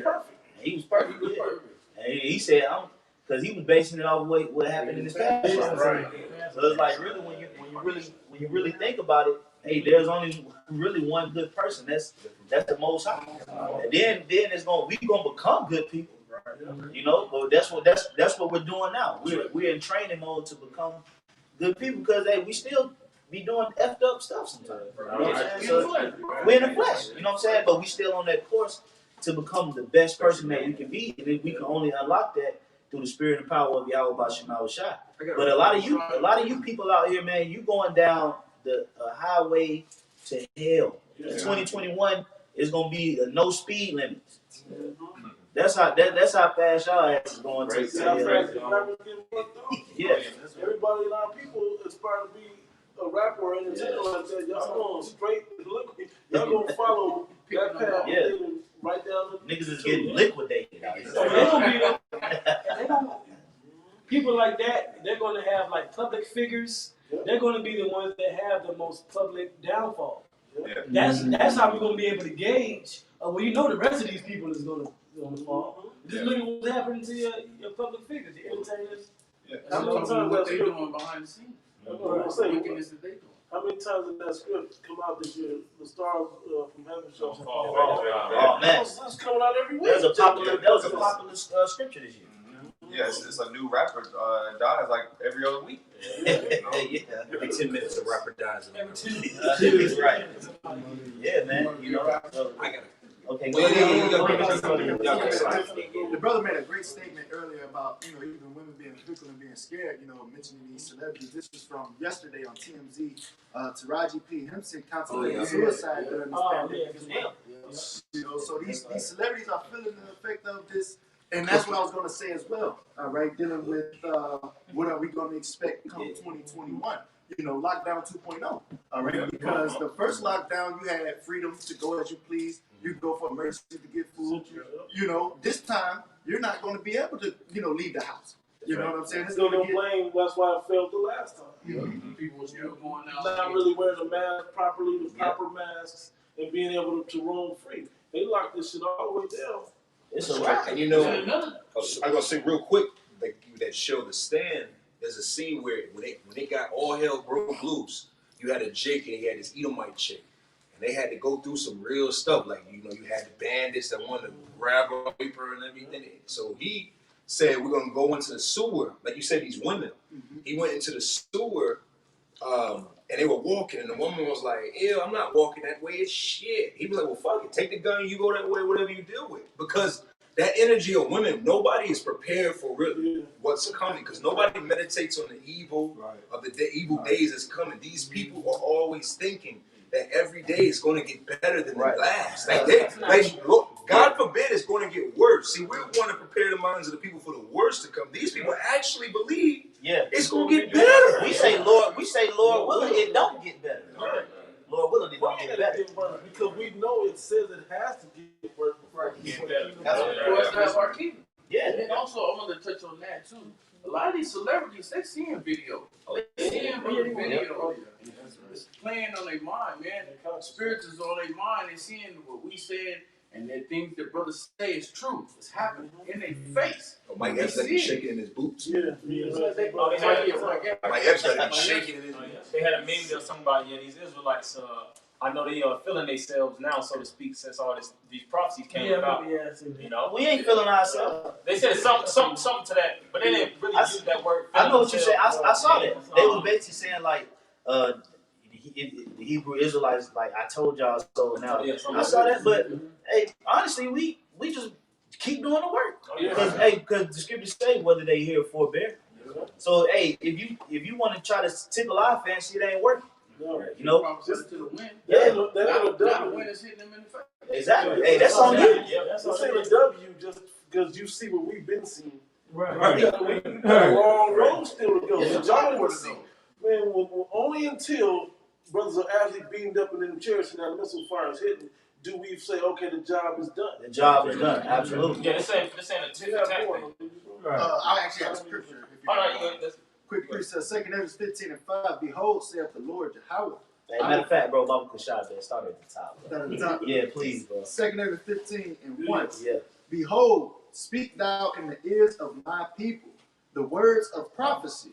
perfect. He was perfect. He was Yeah. perfect. And he said, because he was basing it off what happened in his past. Right. So it's like really when you really think about it, hey, there's only really one good person. That's the Most High. And then we gonna become good people. But that's what we're doing now. We're in training mode to become good people because we still be doing effed up stuff sometimes. You know what I'm saying? So we're in the flesh. You know what I'm saying? But we still on that course to become the best person that we can be, and we can only unlock that through the spirit and power of Yahweh Bashim Shai. But a lot of you people out here, man, you going down the highway to hell. In 2021 is gonna be a no speed limit. That's how fast y'all ass is going to hell. Yeah. Everybody in our people aspire to be a rapper or entertainer like that. Y'all going straight liquid. Y'all gonna follow that path. Yeah. Right down the Niggas is getting liquidated. So they gonna be people like that. They're gonna have like public figures. They're gonna be the ones that have the most public downfall. That's how we're gonna be able to gauge. The rest of these people is gonna fall. Just look at what's happening to your public figures, your entertainers. How many times what they doing behind the scenes? Wickedness that they doing. How many times did that script come out this year? The Stars from Heaven show. Oh man, It's coming out every week. that was a popular scripture this year. Yeah, it's a new rapper dies like every other week. Yeah. Every 10 minutes, a rapper dies. Right. Yeah, man. I got Okay, Well, yeah, The brother made a great statement earlier about, even women being fickle and being scared, mentioning these celebrities. This was from yesterday on TMZ. Taraji P. Henson contemplating suicide during this pandemic as well. So these celebrities are feeling the effect of this. And that's what I was going to say as well, all right, dealing with what are we going to expect come 2021. Lockdown 2.0, all right? Because the first lockdown, you had freedom to go as you please. You go for emergency to get food. This time, you're not going to be able to, leave the house. You know what I'm saying? It's Still going to don't blame. That's why it failed the last time. People were still going out. Not really wearing the mask properly, the proper masks, and being able to roam free. They locked this shit all the way down. It's a wrap. And I'm gonna say real quick, like that show The Stand, there's a scene where when they got all hell broke loose, you had a Jake and he had this Edomite chick. And they had to go through some real stuff. Like, you had the bandits that wanted to grab her, rape her and everything. So he said, we're gonna go into the sewer. Like you said, these women. He went into the sewer, and they were walking, and the woman was like, ew, I'm not walking that way, it's shit. He was like, well, fuck it, take the gun, you go that way, whatever you deal with. Because that energy of women, nobody is prepared for really what's coming, because nobody meditates on the evil of the evil days that's coming. These people are always thinking that every day is going to get better than the last. Look, God forbid it's going to get worse. See, we want to prepare the minds of the people for the worst to come. These people actually believe it's going to get better. We say, Lord willing, it don't get better. Lord willing, it don't get better. Because we know it says it has to get worse before it gets better. That's our key. Yeah. And then also, I want to touch on that too. A lot of these celebrities, they seeing video. They seeing video. It's playing on their mind, man. Spirits is on their mind. They seeing what we said, and the things that brothers say is true. It's happening in their face. Mike Epps got to be shaking in his boots. Yeah. Mike Epps got to be shaking in his boots. They had a meme there, somebody, these Israelites, I know they are feeling themselves now, so to speak, since all these prophecies came about. We ain't feeling ourselves. They said something to that, but they didn't really use that word. I know what you said. I saw that. They was basically saying like, the Hebrew Israelites, like, I told y'all so. Now I saw that, but hey, honestly, we just keep doing the work. Because the scriptures say whether they hear or forbear. So hey, if you want to try to tickle our fancy, it ain't working. Just to the wind. The wind is hitting them in the face. Exactly. Hey, that's on you. That's a W just because you see what we've been seeing. Right. We got a long road still to go. Y'all want to see. Man, only until brothers are actually beamed up and in the church and that missile fire is hitting, do we say, okay, the job is done. The job is done. Absolutely. Yeah, this ain't a tit for tat thing. I actually have a scripture. Quick precept, 2 Ezra 15:5. Behold, saith the Lord Yahweh. Hey, matter of fact, bro, Baba Kushab, start at the top. Start at the top. Yeah, please, bro. 2 Ezra 15:1. Yeah. Behold, speak thou in the ears of my people the words of prophecy,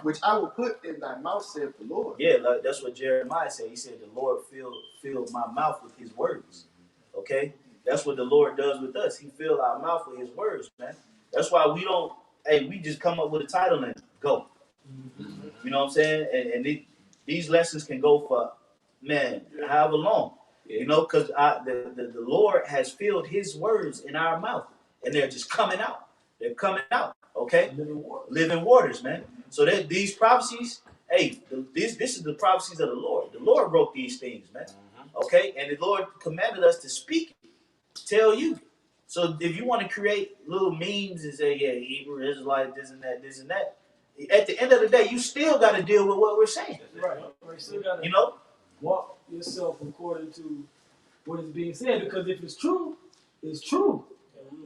which I will put in thy mouth, saith the Lord. Yeah, that's what Jeremiah said. He said, the Lord filled my mouth with his words. Okay? That's what the Lord does with us. He filled our mouth with his words, man. That's why we just come up with a title and go. You know what I'm saying? And these lessons can go for, however long. You know, because the Lord has filled his words in our mouth. And they're just coming out. They're coming out. Okay? Living waters, man. So that these prophecies, this is the prophecies of the Lord. The Lord wrote these things, man. Okay? And the Lord commanded us to speak it, tell you. So if you want to create little memes and say, Hebrew Israelite, this and that, at the end of the day, you still got to deal with what we're saying. Right. You still got to walk yourself according to what is being said, because if it's true, it's true.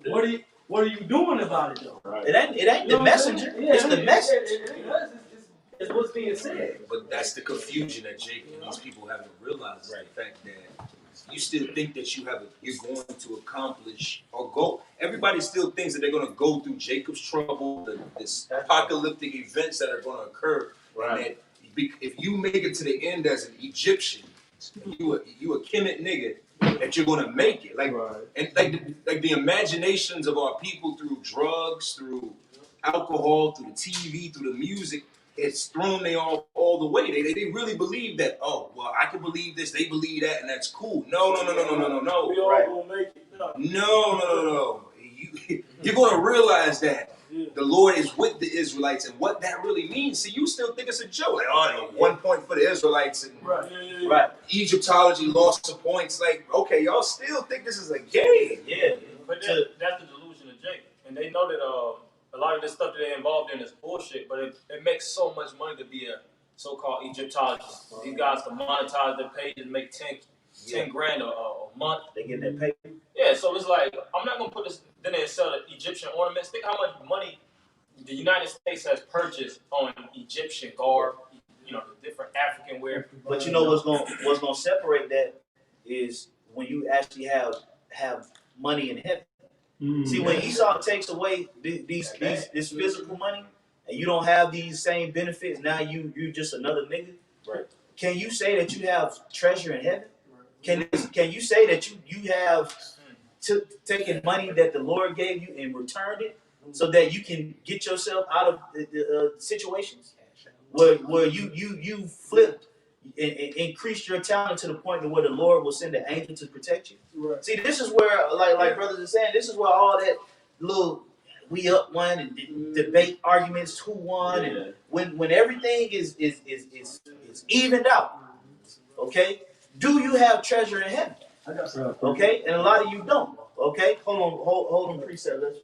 What are you doing about it though? Right. It ain't the messenger. It's the message. It's what's being said. But that's the confusion that Jake and these people haven't realized. The fact that you still think that you're going to accomplish or go. Everybody still thinks that they're going to go through Jacob's trouble, this apocalyptic events that are going to occur. Right. And that if you make it to the end as an Egyptian, you a Kemet nigga, that you're going to make it. And like the imaginations of our people through drugs, through alcohol, through the TV, through the music, it's thrown they all the way. They really believe that, oh, well, I can believe this, they believe that, and that's cool. No. We all gonna make it. No. You're going to realize that the Lord is with the Israelites and what that really means. See, you still think it's a joke. Like, oh, no, 1 point for the Israelites and Right. Egyptology lost some points. Like, okay, y'all still think this is a game. Yeah. But that's the delusion of Jake. And they know that a lot of this stuff that they're involved in is bullshit, but it makes so much money to be a so-called Egyptologist. These guys can monetize their pages and make 10 grand a month. They get that pay. Yeah, so it's like, I'm not going to put this, then they sell the Egyptian ornaments. Think how much money the United States has purchased on Egyptian garb, you know, the different African wear. But you know what's gonna separate that is when you actually have money in heaven. See, when Esau takes away this physical money, and you don't have these same benefits, now you're just another nigga. Right. Can you say that you have treasure in heaven? Can you say that you have taken money that the Lord gave you and returned it so that you can get yourself out of the situations where you flipped and increased your talent to the point where the Lord will send an angel to protect you? Right. See, this is where, like brothers are saying, this is where all that little we up one and debate arguments, who won, and when everything is evened out, okay? Do you have treasure in heaven? Okay, and a lot of you don't. Okay, hold on, precept. Let's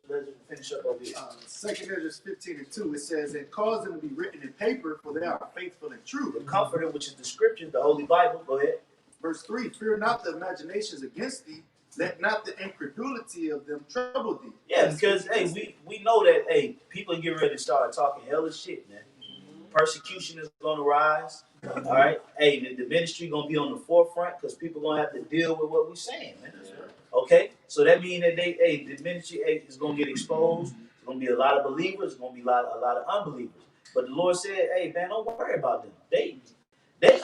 finish up over here. 2 Ezra 15:2, it says, "And cause them to be written in paper, for they are faithful and true." The Comforter, which is the Scriptures, the Holy Bible. Go ahead. Verse 3, "Fear not the imaginations against thee, let not the incredulity of them trouble thee." Yeah, because hey, we know that hey, people get ready to start talking hella shit, man. Persecution is gonna rise. All right, hey, the ministry gonna be on the forefront because people gonna have to deal with what we're saying, man. Okay, so that means that the ministry is gonna get exposed. There's gonna be a lot of believers. There's gonna be a lot of unbelievers. But the Lord said, hey, man, don't worry about them. They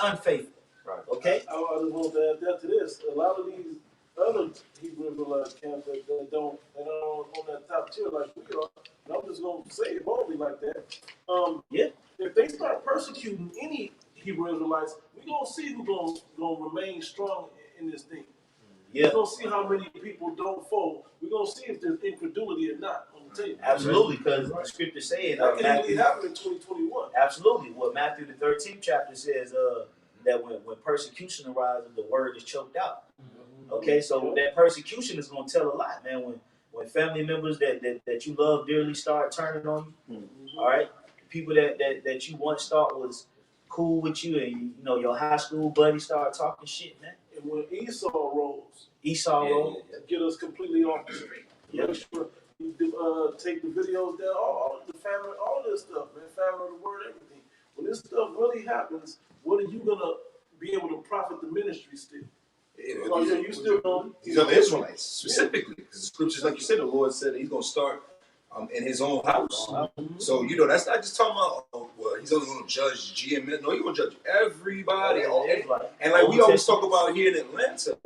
unfaithful. Right. Okay. I just want to add that to this. A lot of these other Hebrew Israelite camps that don't on that top tier like we are. And I'm just gonna say it boldly like that. If they start persecuting any Hebrew Israelites, we're gonna see who's gonna remain strong in this thing. Yeah. We're gonna see how many people don't fold. We're gonna see if there's incredulity or not on the table. Absolutely, because the scripture saying that can really happen in 2021. Absolutely. What Matthew the 13th chapter says that when persecution arises, the word is choked out. Okay, so that persecution is gonna tell a lot, man. When family members that you love dearly start turning on you, all right, people that you once thought was cool with you, and you know your high school buddy start talking shit, man. And when Esau rose, get us completely off the street. Yep. Make sure you take the videos down, all the family, all this stuff, man, family of the word, everything. When this stuff really happens, what are you gonna be able to profit the ministry still? You still don't. These other Israelites specifically, because the scriptures, like you said, the Lord said that He's going to start in His own house. So that's not just talking about well, He's only going to judge GMS. No, He's going to judge everybody. And like we always talk about here in Atlanta,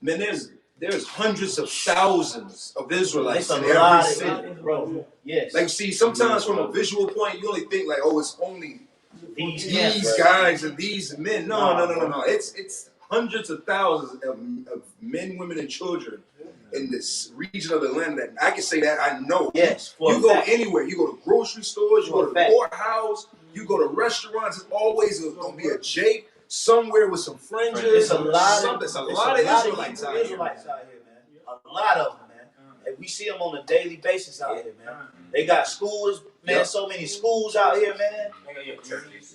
man, there's hundreds of thousands of Israelites in every city. Bro. Yes. Like, see, sometimes from a visual point, you only think like, oh, it's only these guys and these men. No. It's hundreds of thousands of men, women, and children in this region of Atlanta. That I can say that I know. Yes. You go anywhere. You go to grocery stores. You go to the courthouse. You go to restaurants. It's always going to be a Jake somewhere with some fringes. It's a lot of Israelites out here, man. A lot of them, man. And we see them on a daily basis out here, man. They got schools, man. So many schools out here, man.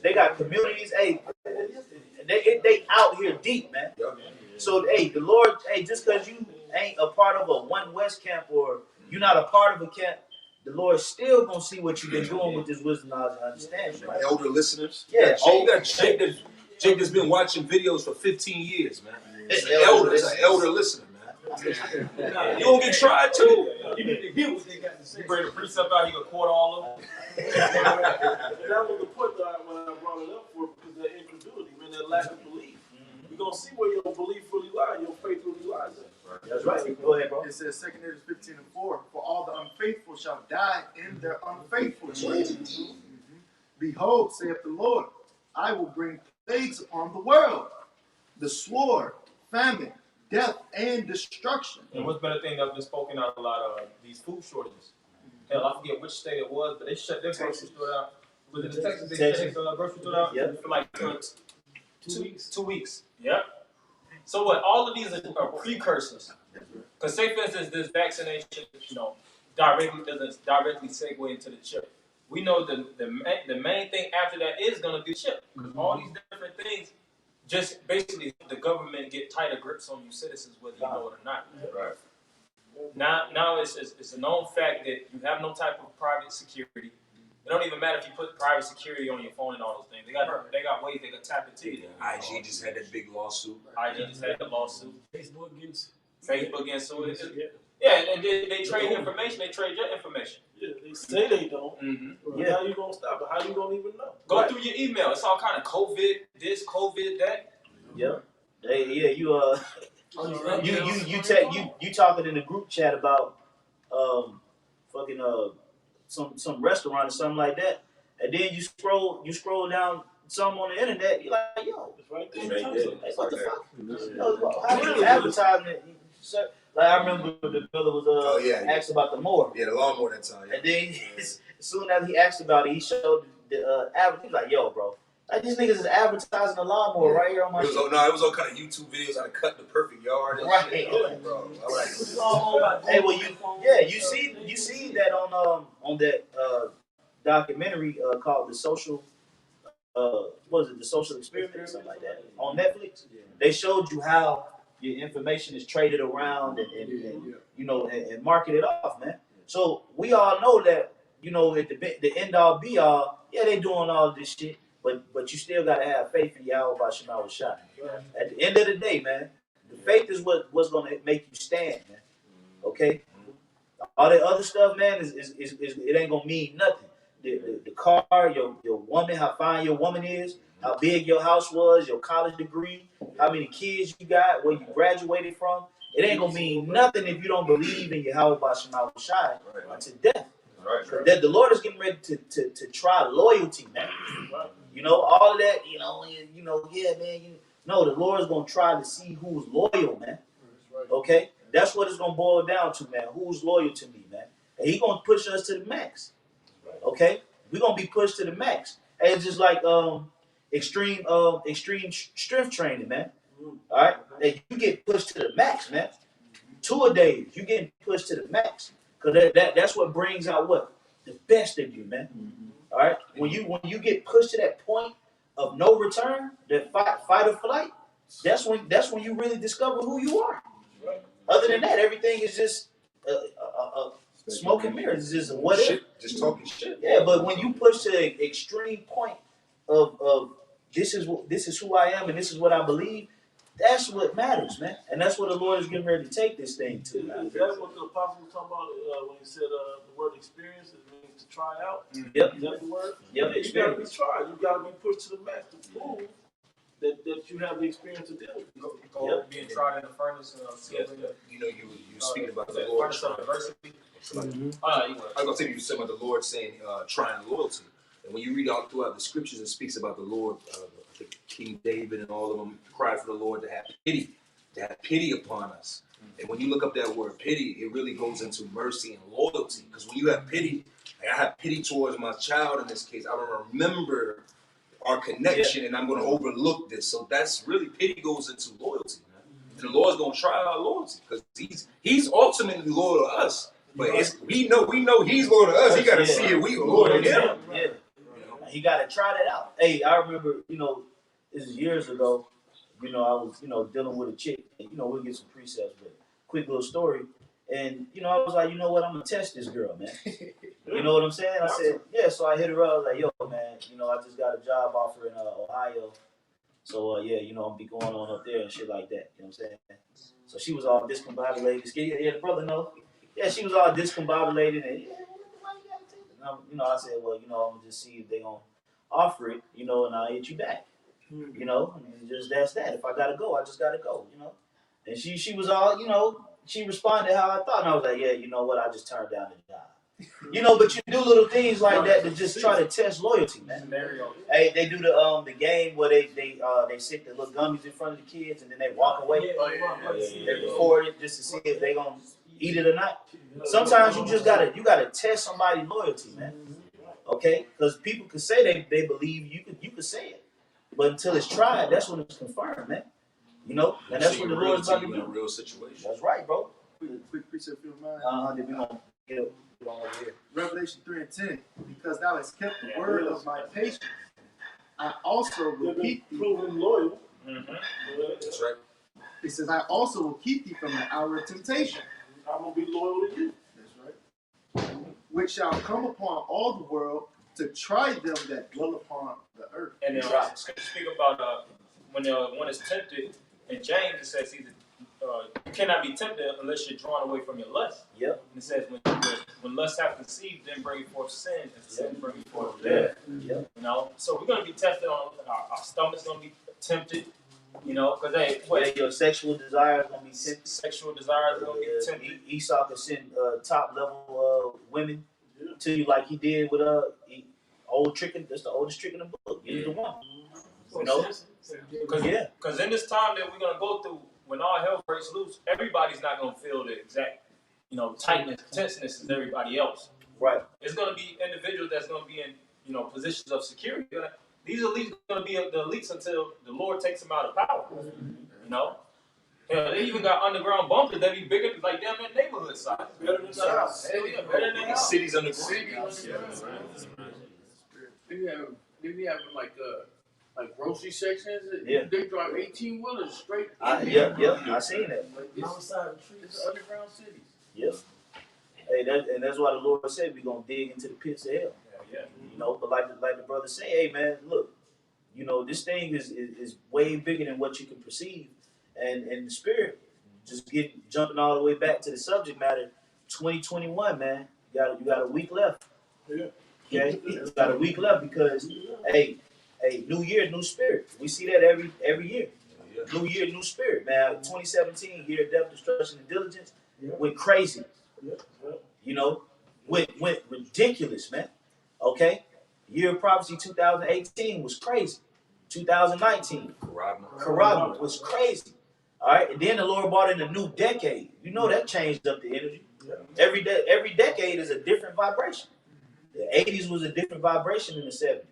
They got communities. Hey, they out here deep, man. So, hey, the Lord, just because you ain't a part of a One West camp or you're not a part of a camp, the Lord still gonna see what you've been doing with this wisdom, knowledge, and understanding. My elder listeners, yeah. You got Jake that's been watching videos for 15 years, man. It's an elder listener, man. You gonna get tried too. You need to hear what they got to say. You bring the precept out, you gonna quote all of them. That was the point that when I brought it up for, because that incredulity, man, that lack of belief. We're gonna see where your belief really lies, your faith really lies in. That's right. Go ahead, bro. It says 2 Ezra 15:4, "For all the unfaithful shall die in their unfaithfulness." Behold, saith the Lord, I will bring plagues upon the world, the sword, famine, death, and destruction. And what's been a thing that's been spoken out a lot of these food shortages. Hell, I forget which state it was, but they shut their grocery store down. Was it in Texas? They shut their grocery store down for like 2 weeks. 2 weeks. Yep. So what? All of these are precursors. Because say, for instance, this vaccination, doesn't directly segue into the chip. We know the main thing after that is going to be chip. Because all these different things, just basically the government get tighter grips on you citizens, whether you know it or not. Right. Now it's a known fact that you have no type of private security. It don't even matter if you put private security on your phone and all those things. They got ways they can tap into you. IG just had that big lawsuit. IG just had the lawsuit. Facebook gets sued. Yeah, and they trade information. They trade your information. Yeah, they say they don't. Mm-hmm. How you gonna stop it? How you gonna even know? Go through your email. It's all kind of COVID this, COVID that. Yeah. Hey, you talking in the group chat about some restaurant or something like that, and then you scroll down some on the internet, you're like, yo, it's right there. Like, what the fuck? How do you advertisement? Like I remember the brother was asked about the mower. Yeah, the lawnmower that time. And then as soon as he asked about it, he showed the advert. He was like, yo, bro. Like these niggas is advertising a lawnmower right here on my shit. It was all kind of YouTube videos how to cut the perfect yard. And right. Shit. Like, bro, hey, well, you see that on that documentary called The Social The Social Experiment or something like that on Netflix. They showed you how your information is traded around and marketed off, man. So we all know that, at the end all be all, they doing all this shit. But you still gotta have faith in Yahweh by Shema Shai. At the end of the day, man, the faith is what's gonna make you stand, man. Okay? All that other stuff, man, is it ain't gonna mean nothing. The car, your woman, how fine your woman is, how big your house was, your college degree, how many kids you got, where you graduated from. It ain't gonna mean nothing if you don't believe in Yahweh by Shema Shai unto death. Right. That the Lord is getting ready to try loyalty, man. All of that, man. No, the Lord is gonna try to see who's loyal, man. Okay, that's what it's gonna boil down to, man. Who's loyal to me, man? And He gonna push us to the max. Okay, we're gonna be pushed to the max. And it's just like extreme strength training, man. All right, and you get pushed to the max, man. 2 a days, you getting pushed to the max. Cause that's what brings out what? The best of you, man. All right? When you get pushed to that point of no return, that fight or flight, that's when you really discover who you are. Other than that, everything is just smoke and mirrors. It's just what if. Just talking shit. Yeah, but when you push to an extreme point of this is who I am and this is what I believe, that's what matters, man. And that's what the Lord is getting ready to take this thing to. Is that what the apostle was talking about when he said the word experience? It means to try out. Yep. Is that the word? Yep. Yeah, you got to be tried. You got to be pushed to the max to prove that you have the experience to deal with it. Being tried in the furnace. You speaking about the Lord. Furnace of adversity. I was gonna say you said about the Lord saying trying loyalty. And when you read all throughout the scriptures, it speaks about the Lord. King David and all of them cried for the Lord to have pity upon us. And when you look up that word pity, it really goes into mercy and loyalty. Because when you have pity, like I have pity towards my child in this case. I don't remember our connection, and I'm going to overlook this. So that's really pity goes into loyalty, man. And the Lord's going to try our loyalty because He's ultimately loyal to us. But we know He's loyal to us. He got to see if we are loyal to Him. Yeah. He got to try that out. Hey, I remember, this is years ago, I was, dealing with a chick, and, we'll get some precepts, but quick little story. And, I was like, you know what, I'm going to test this girl, man. You know what I'm saying? I said, yeah, so I hit her up, I was like, yo, man, I just got a job offer in Ohio. So, I'm going to be going on up there and shit like that. You know what I'm saying? So she was all discombobulated. Yeah, the brother knows. Yeah, she was all discombobulated, and I said, well, I'm gonna just see if they gonna offer it, and I'll hit you back. And just that's that. If I gotta go, I just gotta go, And she was all, she responded how I thought, and I was like, yeah, you know what, I just turned down the job. You know, but you do little things like that to just try to test loyalty, man. Hey, they do the game where they stick the little gummies in front of the kids and then they walk away. They record it just to see if they gonna eat it or not. Sometimes you just gotta test somebody's loyalty, man. Okay, because people can say they believe you could say it, but until it's tried, that's when it's confirmed, man. You know, and that's what the Lord's about to do. In a real situation. That's right, bro. Quick precept, if you don't mind. Then we gonna get on over here. Revelation 3:10. Because thou hast kept the word of my patience, I also will keep thee. Proven loyal. That's right. It says, I also will keep thee from the hour of temptation. I'm gonna be loyal to you. That's right. Which shall come upon all the world to try them that dwell upon the earth. And scripture speak about when one is tempted. In James, it says you cannot be tempted unless you're drawn away from your lust. Yep. And it says when lust hath conceived, then bring forth sin, and sin bring forth death. Yep. You know, so we're gonna be tested on our stomach's gonna be tempted. You know, because your sexual desires gonna be tempted. Sexual desires gonna be tempted. Esau could send top level women to you like he did with old trick. That's the oldest trick in the book. He's the one. You know. Because in this time that we're gonna go through, when all hell breaks loose, everybody's not gonna feel the exact, tightness, tenseness as everybody else. Right. It's gonna be individuals that's gonna be in, positions of security. These elites are gonna be the elites until the Lord takes them out of power. You know. Yeah, they even got underground bunkers that be bigger, like damn that neighborhood size. Better than the house. Better than the house. Cities underground. They have like grocery sections. Yeah. They drive 18 wheelers straight. Yep. I seen that. It's underground cities. Yep. Hey, that's why the Lord said we're gonna dig into the pits of hell. Yeah. You know, but like the brother say, hey man, look, this thing is way bigger than what you can perceive, and the spirit just jumping all the way back to the subject matter. 2021, man, you got a week left. Yeah. Okay, you got a week left because hey, new year, new spirit. We see that every year. New year, new spirit, man. 2017, year of death, destruction, and diligence, went crazy. Went ridiculous, man. Okay? Year of prophecy 2018 was crazy. 2019, Karabna was crazy. All right, and then the Lord brought in a new decade. That changed up the energy. Every decade is a different vibration. The 80s was a different vibration than the 70s.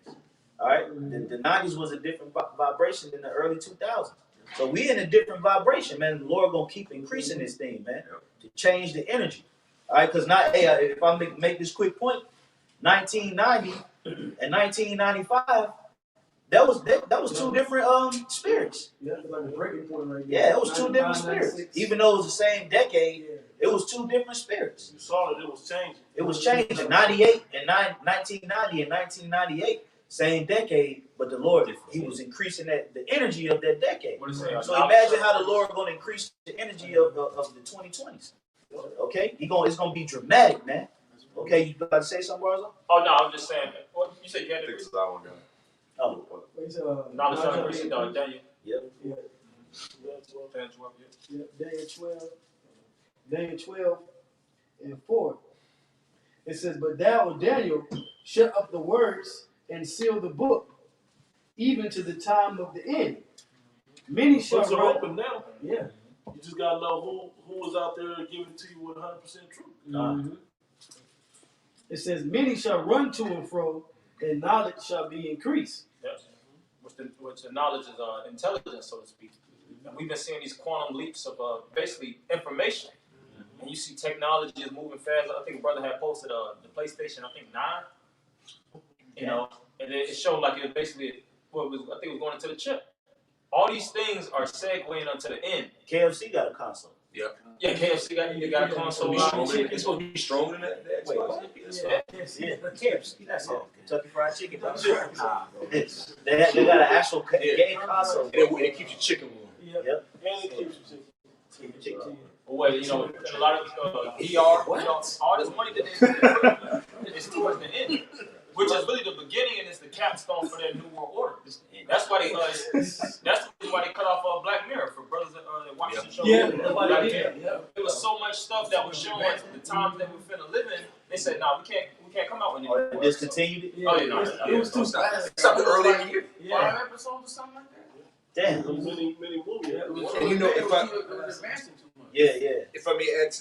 All right, the 90s was a different vibration than the early 2000s. So we in a different vibration, man. The Lord gonna keep increasing this thing, man, to change the energy. All right, because if I make this quick point, 1990 and 1995, that was two different spirits. Yeah, like a breaking point right there. Yeah, it was two different spirits. Even though it was the same decade, it was two different spirits. You saw that it was changing. It was changing. 98 and 1990 and 1998, same decade, but the Lord, He was increasing the energy of that decade. So imagine how the Lord going to increase the energy of the 2020s. Okay, it's going to be dramatic, man. Okay, you about to say something, Barzo? Oh no, I'm just saying. What you said? You had to Fix that one, guy. Oh, knowledge of Daniel. Yep. Yeah. Daniel 12. Daniel 12 and 4. It says, but thou, O Daniel, shut up the words and seal the book, even to the time of the end. Many shall Books are run. open now. Yeah. You just gotta know who was out there giving it to you with 100% truth. Mm-hmm. It says, many shall run to and fro, and knowledge shall be increased. Yes. Which the knowledge is intelligence, so to speak. And we've been seeing these quantum leaps of basically information. And you see technology is moving fast. I think brother had posted the PlayStation, 9. And it showed like it was basically I think it was going into the chip. All these things are segueing onto the end. KFC got a console. Yep. Yeah, KFC got a console. It's going to be stronger than that. Yeah, KFC. That's all. Kentucky Fried Chicken. They got an actual game console. And it keeps your chicken warm. Yep. And it keeps you chicken. But wait, a lot of all this money that they is towards the end, which is really the beginning and it's the capstone for their new world order. That's why they cut off Black Mirror for brothers that watch the show. Yeah, Black Mirror. There was so much stuff that was showing the times that we're finna live in. They said, no, we can't come out with Or anything. discontinued it? Oh, yeah, no, It was too fast. Stopped it early in the year. Five episodes or something like that. Damn. Many movies. It was, And you know, if I- it was advancing too much. Yeah. If I may add,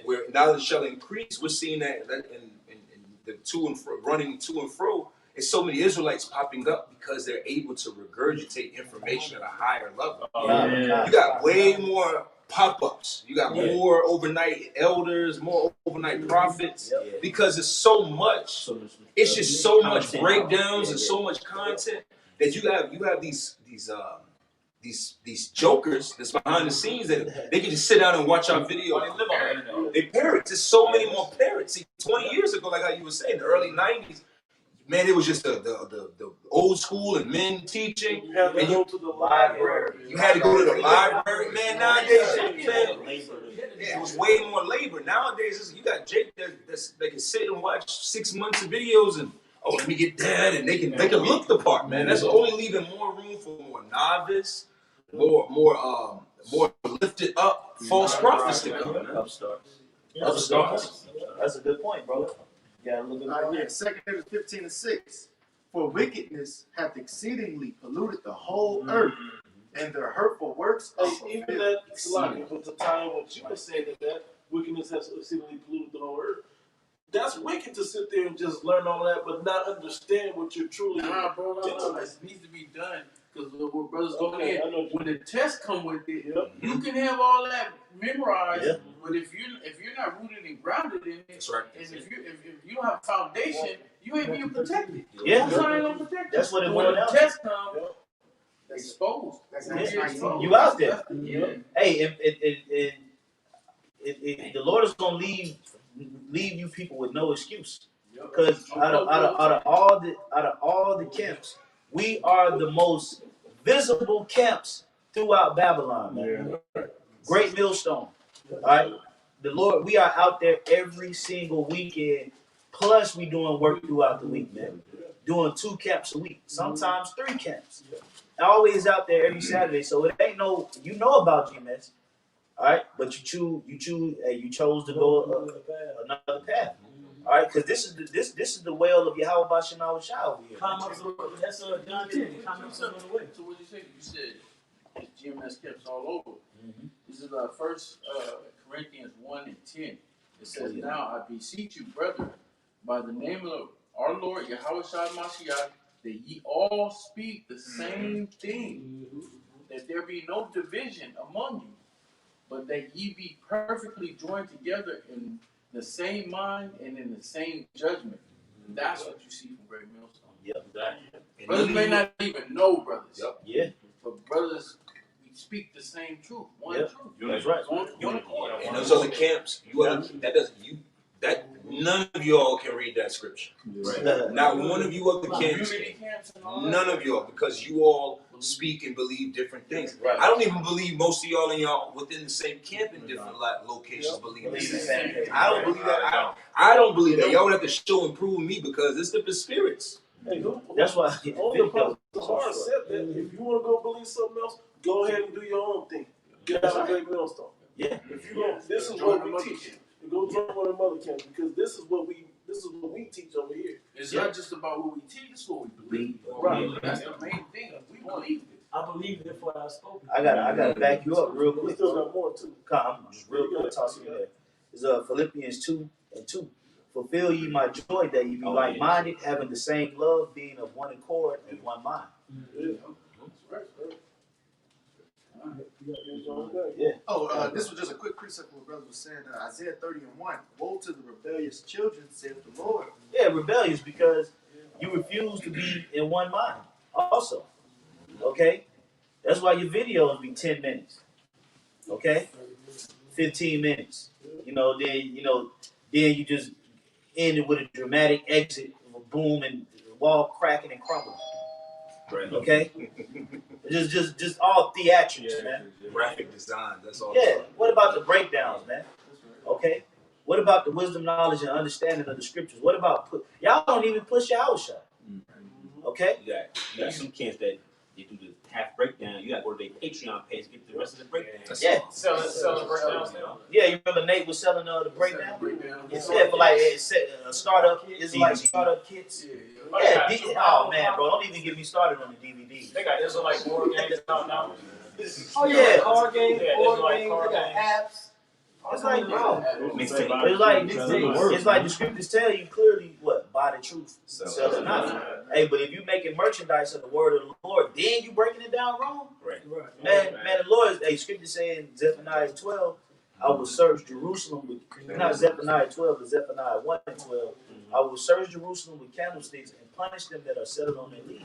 where knowledge shall increase, we're seeing that in the to and fro, running to and fro. It's so many Israelites popping up because they're able to regurgitate information at a higher level. You got way more pop-ups. You got more overnight elders, more overnight prophets, because it's so much. It's just so much breakdowns and so much content that you have these jokers that's behind the scenes that they can just sit down and watch our video. They live on the internet. They parrots. There's so many more parrots. See, 20 years ago, like how you were saying, the early 90s, man, it was just the old school and men teaching. You have to And go to the library. you had to go to the library. Man, nowadays, it was way more labor. Nowadays, you got Jake that can sit and watch 6 months of videos and, oh, let me get that, and they can look the part, man. That's only leaving more room for more novice, more lifted up false prophets to come. Man. Upstarts. That's a good point, bro. Yeah, a little bit more. Yeah, 2 Corinthians 15:6. For wickedness hath exceedingly polluted the whole earth, and their hurtful works are Even fulfilled. that sloppy with the time what you were saying that wickedness has exceedingly polluted the whole earth. That's wicked to sit there and just learn all that, but not understand what you're truly Nah, bro, no, dealing it with. needs to be done because what brothers go Okay, I know in, when the test come with it, Yep. you can have all that memorized, Yeah. but if you're not rooted and grounded in it, That's right. and if you don't have a foundation, you ain't being protected. Yeah. That's why they don't protect That's us. what it So when boiled the down to. test come, exposed. That's Yeah. Acts 19. You out there. Yeah. Hey, the Lord is gonna leave you people with no excuse. Because out of all the camps, we are the most visible camps throughout Babylon, man. Great millstone. All right. The Lord, we are out there every single weekend. Plus, we doing work throughout the week, man. Doing 2 camps a week, sometimes 3 camps. Always out there every Saturday. So it ain't no, you know about GMS, all right. But you chose to go another path, all right. Because this is the well of Yahweh Bashan Al Shah over here. That's John 10. Comments on the way. So what you say? You said it's GMS camps all over. Mhm. This is First Corinthians 1:10. It says, "Now I beseech you, brethren, by the name of our Lord Yahweh Shai Mashiach, that ye all speak the same thing, that there be no division among you, but that ye be perfectly joined together in the same mind and in the same judgment." That's what you see from Great Millstone. Yep. And Brothers none may of not even know brothers, Yep. Yeah. but brothers, we speak the same truth, one Yep. truth. That's right. One accord. And those other camps, none of y'all can read that scripture. Not one of you other camps Community can. camps and all that. None of y'all, because you all speak and believe different things. Right. I don't even believe most of y'all in y'all within the same camp in different locations believe the Believe the same. same thing. I don't believe that. I don't believe that. Y'all would have to show and prove me because it's different spirits. Hey, That's why. only the Prophet Sahara said that if you want to go believe something else, go ahead and do your own thing. Get out of Great Millstone. Yeah. If you don't, this is what we teach. You go join one of the mother camps because this is what we teach over here. It's not just about what we teach, it's what we believe. Right. That's the main thing. We believe it. I believe it before I spoke. I gotta back you up real We quick. still got more too. Come, just real quick, toss it in there. It's Philippians 2:2. Fulfill ye my joy that ye be like-minded, having the same love, being of one accord and one mind. Yeah. Yeah. Oh, this was just a quick precept what brother was saying. Isaiah 30:1. Woe to the rebellious children, saith the Lord. Yeah, rebellious because you refuse to be in one mind. Also, okay, that's why your videos be 10 minutes. Okay, 15 minutes. Then you just end it with a dramatic exit, boom, and wall cracking and crumbling. Right. Okay, just all theatrics, man. Graphic design. That's all. Yeah. What about the breakdowns, man? Okay. What about the wisdom, knowledge, and understanding of the scriptures? What about y'all don't even push your house shot? Okay. You got some camps that they do the half breakdown, you gotta go to their Patreon page to get the rest of the breakdown. Yeah. Selling breakdowns now. Yeah, you remember Nate was selling the breakdown? Yeah. Yeah, for like startup, it's like startup kits. Yeah, oh man, bro, don't even get me started on the DVD. They got Israelite board games out now. Oh yeah, card Yeah, games, it's board like games, card they got games. apps. It's like, bro, Mixtape. it's like the scriptures tell you clearly what? Buy the truth, sell it not. Hey, but if you making merchandise of the word of the Lord, then you breaking it down wrong. Right. Man, the Lord, scripture say in Zephaniah 12, I will search Jerusalem with, not Zephaniah 12, but Zephaniah 1 and 12. I will search Jerusalem with candlesticks and punish them that are settled on their leaves.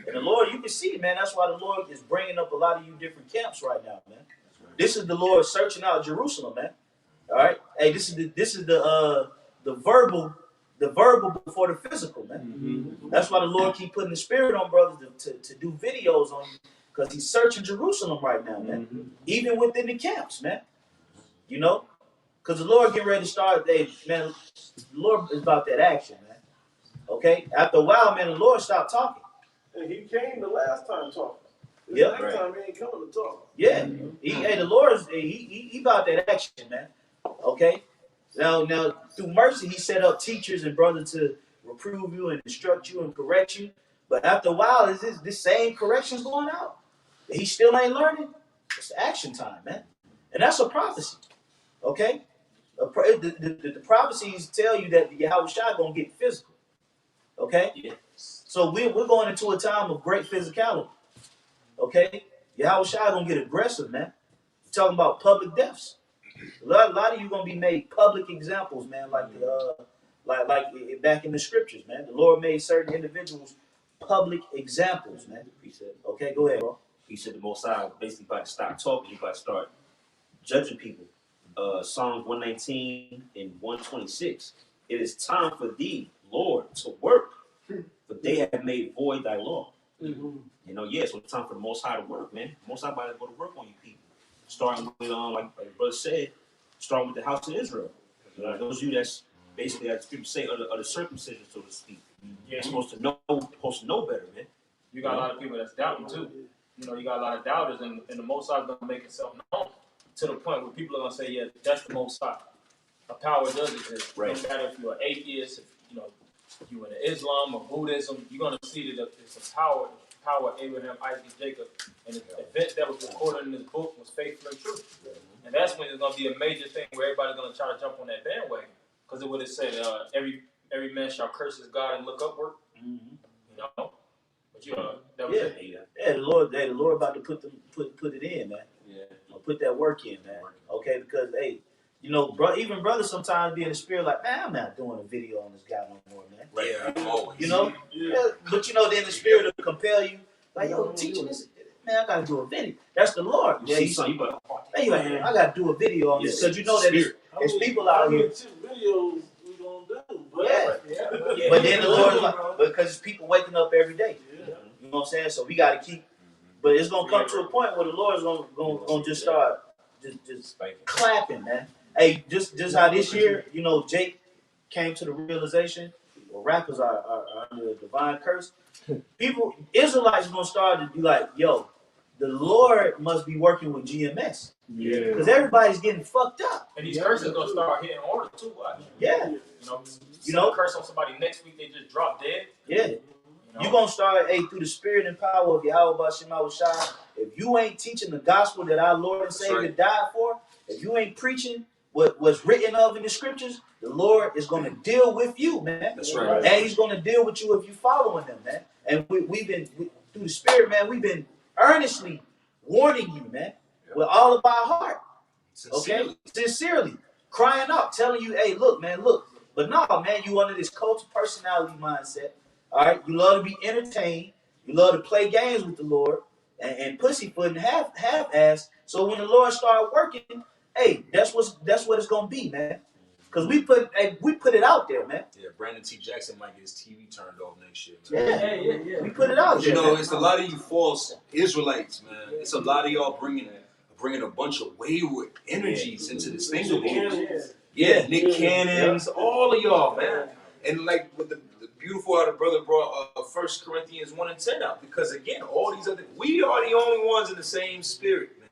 And the Lord, you can see, man, that's why the Lord is bringing up a lot of you different camps right now, man. This is the Lord searching out Jerusalem, man. All right. Hey, this is the verbal before the physical, man. That's why the Lord keep putting the spirit on brothers to do videos on you, because he's searching Jerusalem right now, man. Even within the camps, man. You know, because the Lord getting ready to start. Hey, man, the Lord is about that action, man. Okay. After a while, man, the Lord stopped talking. And he came the last time talking. This Yep. next time he ain't coming to talk. Yeah. The Lord is he about that action, man. Okay. Now through mercy, he set up teachers and brothers to reprove you and instruct you and correct you. But after a while, is this same corrections going out? He still ain't learning. It's action time, man. And that's a prophecy. Okay. The prophecies tell you that Yahushua gonna get physical. Okay. Yeah. So we're going into a time of great physicality. Okay. Yahushua gonna get aggressive, man. You're talking about public deaths. A lot of you gonna be made public examples, man, like back in the scriptures, man. The Lord made certain individuals public examples, man. He said, Okay, go ahead, bro. he said the Most High basically about to stop talking. He about to start judging people. Psalms 119 and 126. It is time for thee, Lord, to work, for they have made void thy law. You know, yeah, so it's time for the Most High to work, man. Most High about to go to work on you people. Starting with, like the brother said, starting with the house of Israel. Those of you that's basically, as people say, are the circumcision, so to speak. You're supposed to know better, man. You got a lot of people that's doubting too. You know, you got a lot of doubters, and the Most High is gonna make itself known to the point where people are gonna say, "Yeah, that's the Most High." A power does exist. Right. No matter if you're an atheist, if you in Islam or Buddhism, you're gonna see that it's a power of Abraham, Isaac, and Jacob, and the event that was recorded in this book was faithful and true. And that's when it's gonna be a major thing where everybody's gonna try to jump on that bandwagon, because it would have said, "Every man shall curse his God and look upward." You know, but that was it. Yeah, the Lord about to put it in, man. Yeah. Put that work in, man. Okay, because hey, you know, even brothers sometimes be in the spirit like, man, I'm not doing a video on this guy no more, man. Right. Yeah, always. You know? Yeah. But you know, then the spirit will compel you, like, yo, teaching this, man, I gotta do a video. That's the Lord. You see something, you better. Hey, you like, I gotta do a video on this, because you know that there's people How out many here. videos we gonna do? Yeah. But then the Lord is like, because people waking up every day. You know what I'm saying? So we gotta keep. But it's gonna come to a point where the Lord is gonna just start just clapping, man. Hey, just how this year, you know, Jake came to the realization, well, rappers are under a divine curse. Israelites gonna start to be like, yo, the Lord must be working with GMS. Yeah. Because everybody's getting fucked up. And these curses gonna start hitting harder too. Watch. Yeah. You know, curse on somebody next week, they just drop dead. Yeah. You're going to start, through the spirit and power of Yahweh Shai. If you ain't teaching the gospel that our Lord and Savior died for, if you ain't preaching what was written of in the scriptures, the Lord is going to deal with you, man. That's right. And he's going to deal with you if you're following him, man. And we've been, through the spirit, man, we've been earnestly warning you, man, with all of our heart. Okay? Sincerely. Crying out, telling you, hey, look, man, look. But no, man, you under this cult of personality mindset. All right, you love to be entertained. You love to play games with the Lord and pussyfoot and half-ass. So when the Lord start working, hey, that's what it's gonna be, man. Because we put it out there, man. Yeah, Brandon T. Jackson might get his TV turned off next year, man. Yeah. We put it out there. You know, man. it's a lot of you false Israelites, man. It's a lot of y'all bringing a bunch of wayward energies into this thing. Yeah, Nick Cannons, all of y'all, man. And like with the beautiful how the brother brought 1 Corinthians 1:10 out, because again, all these other, we are the only ones in the same spirit, man.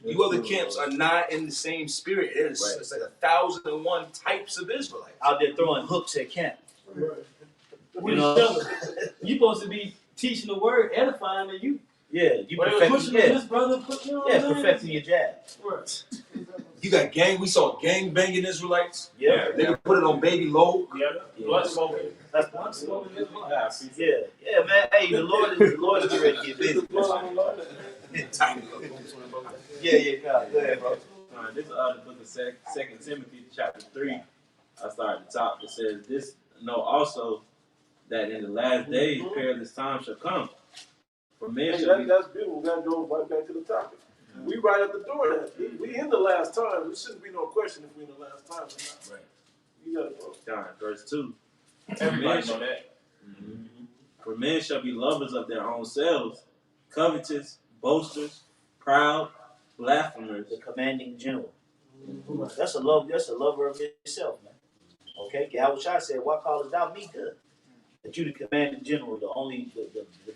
You other camps are not in the same spirit. It's like 1,001 types of Israelites out there throwing hooks at camp. Right. You know, you supposed to be teaching the word, edifying, and you. Yeah, you pushing this brother. perfecting your jab. Right. You got we saw gang banging Israelites. Yeah. They can put it on baby low. Blood smoking. Yeah, man. Hey, the Lord is getting ready to get busy. Tiny. Yeah, God. Go ahead, bro. This the book of 2 Timothy chapter 3. I start at the top. It says, "This know also that in the last days perilous times shall come. For men shall be." That's beautiful. We gotta go right back to the topic. We right at the door. We in the last time. There shouldn't be no question if we in the last time or not. Right. You gotta go. John, verse 2. Everybody know that. For men shall be lovers of their own selves, covetous, boasters, proud, blasphemers. The commanding general. That's a lover of himself, man. Okay, Yahushua said, "What callest thou me good?" That you the commanding general, the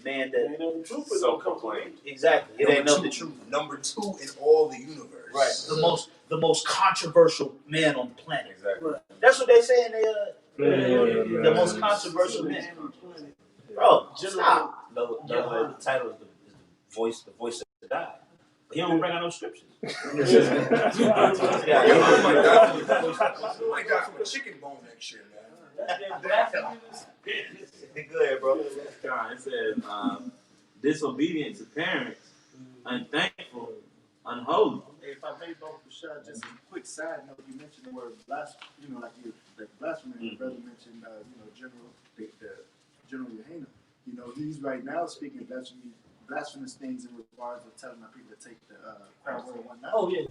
man that Ain't no truth in So no proclaimed. exactly. It ain't nothing true. Number 2 in all the universe. Right. The most controversial man on the planet. Exactly. Right. That's what they say in the most controversial man. Bro, stop. No, the title is the voice of God. But he don't bring out no scriptures. I got some chicken bone next year, man. Go ahead, bro. John, it says, disobedient to parents, unthankful, unholy. If I may, both Rashad, just a quick side note, you mentioned the word blasphemy, like blasphemy, your brother mentioned, the General Yohanan. He's right now speaking blasphemous things in regards of telling our people to take the crown royal one night. Oh yeah.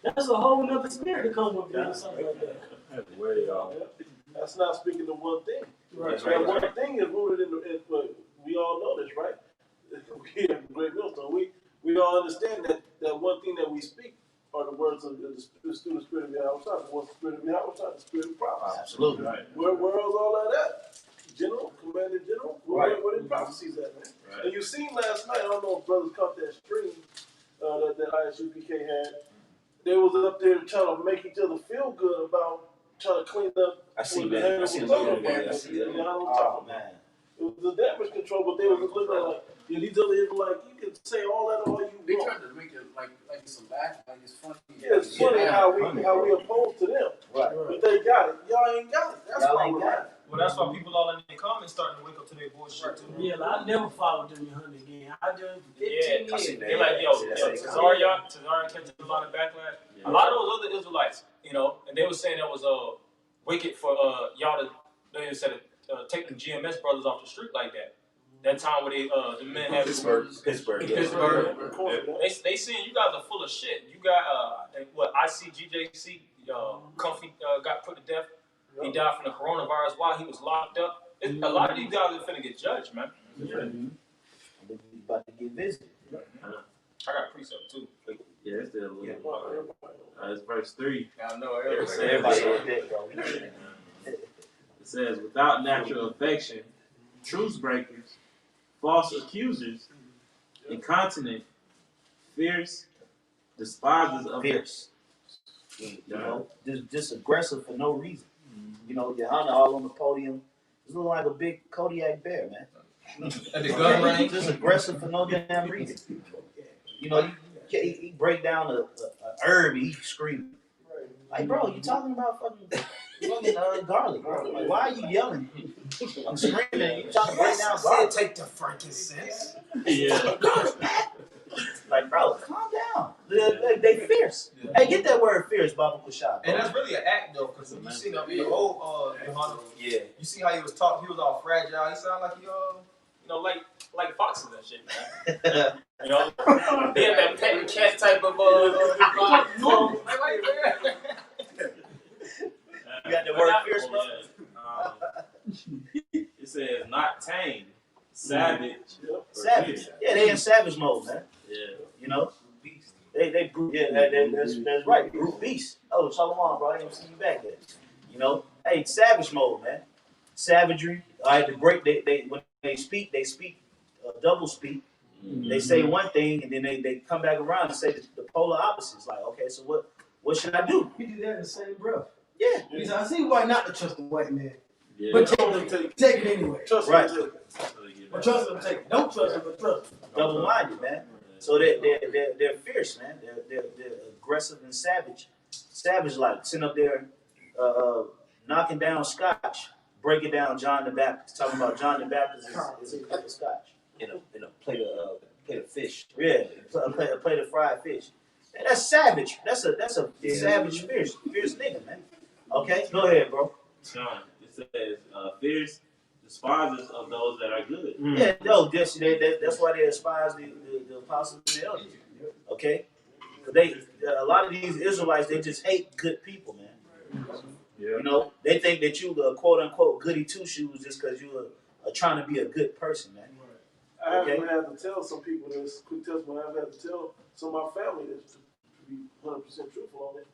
That's a whole nother spirit to come with doing something like that. Where they are. That's not speaking to one thing. Right. That one thing is rooted in we all know this, right? We at the Great Millstone, we all understand that one thing that we speak are the words of the spirit of Yahushua. What's the spirit of Yahushua? The spirit of prophecy. Absolutely. Where is all of that? General, commander general, where the prophecies at, man? Right. And you seen last night, I don't know if brothers caught that stream that ISUPK had. They was up there trying to make each other feel good about trying to clean up. I see what that. the I hell see was that. going on. I see that. You know what I'm Oh talking about? man. It was the damage control, but they was looking like, these other Israelites, you can say all that all They you want. tried to make it like it's a laugh, like it's funny. Yeah, it's funny how we oppose to them. Right. But they got it. Y'all ain't got it. That's Y'all why ain't we're got right. it. Well, that's why people all in the comments starting to wake up to their bullshit too. Yeah, I never followed them in Hunter again. I did 15 Yeah, years. they're like, yo, Cesaria catching a lot of backlash. A lot of those other Israelites, and they were saying that was wicked for y'all to, they said taking the GMS brothers off the street like that. That time where the men had Pittsburgh. They saying you guys are full of shit. You got ICGJC Comfy got put to death. He died from the coronavirus while he was locked up. A lot of these guys are finna get judged, man. About to get visited. I got a precept too. Yeah, it's still a little. It's verse 3. I know Everybody on deck, bro. It says, without natural affection, truce breakers, false accusers, incontinent, fierce, despisers of Fierce. Just aggressive for no reason. Johanna all on the podium. It's looking like a big Kodiak bear, man. At the gun range. Just aggressive for no damn reason. He break down a herb, he screaming. Like, bro, you talking about fucking garlic, bro. Like, why are you yelling? I'm screaming. You trying to break down garlic? Take the frankincense. Yeah. Like, bro, calm down. They fierce. Hey, get that word fierce, Baba Kushab. And that's really an act though, because you seen the old Yohana, Yeah. you see how he was talking, he was all fragile. He sounded like he like foxes and shit, man. He had that pet cat type of normal. You got the word fierce, bro? It says, not tame, savage. Savage. Yeah, they in savage mode, man. Yeah. They brute. Yeah, that's right. Brute beast. Oh, Shalom, bro. I didn't see you back there. Hey, savage mode, man. savagery. All right, the break. They when they speak double speak. They say one thing and then they come back around and say the polar opposites. Like, okay, so what should I do? You do that in the same breath. Yeah. He said, I see why not to trust the white man. Yeah. But take it anyway. Trust Right. me. But trust him, take it. Don't trust him, but trust him. Double-minded, man. So they're fierce, man. They're aggressive and savage. Savage like sitting up there knocking down scotch, breaking down John the Baptist, talking about John the Baptist is a cup of scotch. In a plate of fish. Yeah, a plate of fried fish. Man, that's savage. That's a savage, fierce nigga, man. Okay, go ahead, bro. John, it says, fierce despisers of those that are good. Yeah, no, that's why they despise the apostles and the elders. Okay, a lot of these Israelites, they just hate good people, man. Yeah. You know, they think that you a quote unquote goody two shoes just because you are trying to be a good person, man. I haven't had to tell some people this quick testimony. I've had to tell some of my family this to be 100% truthful on it.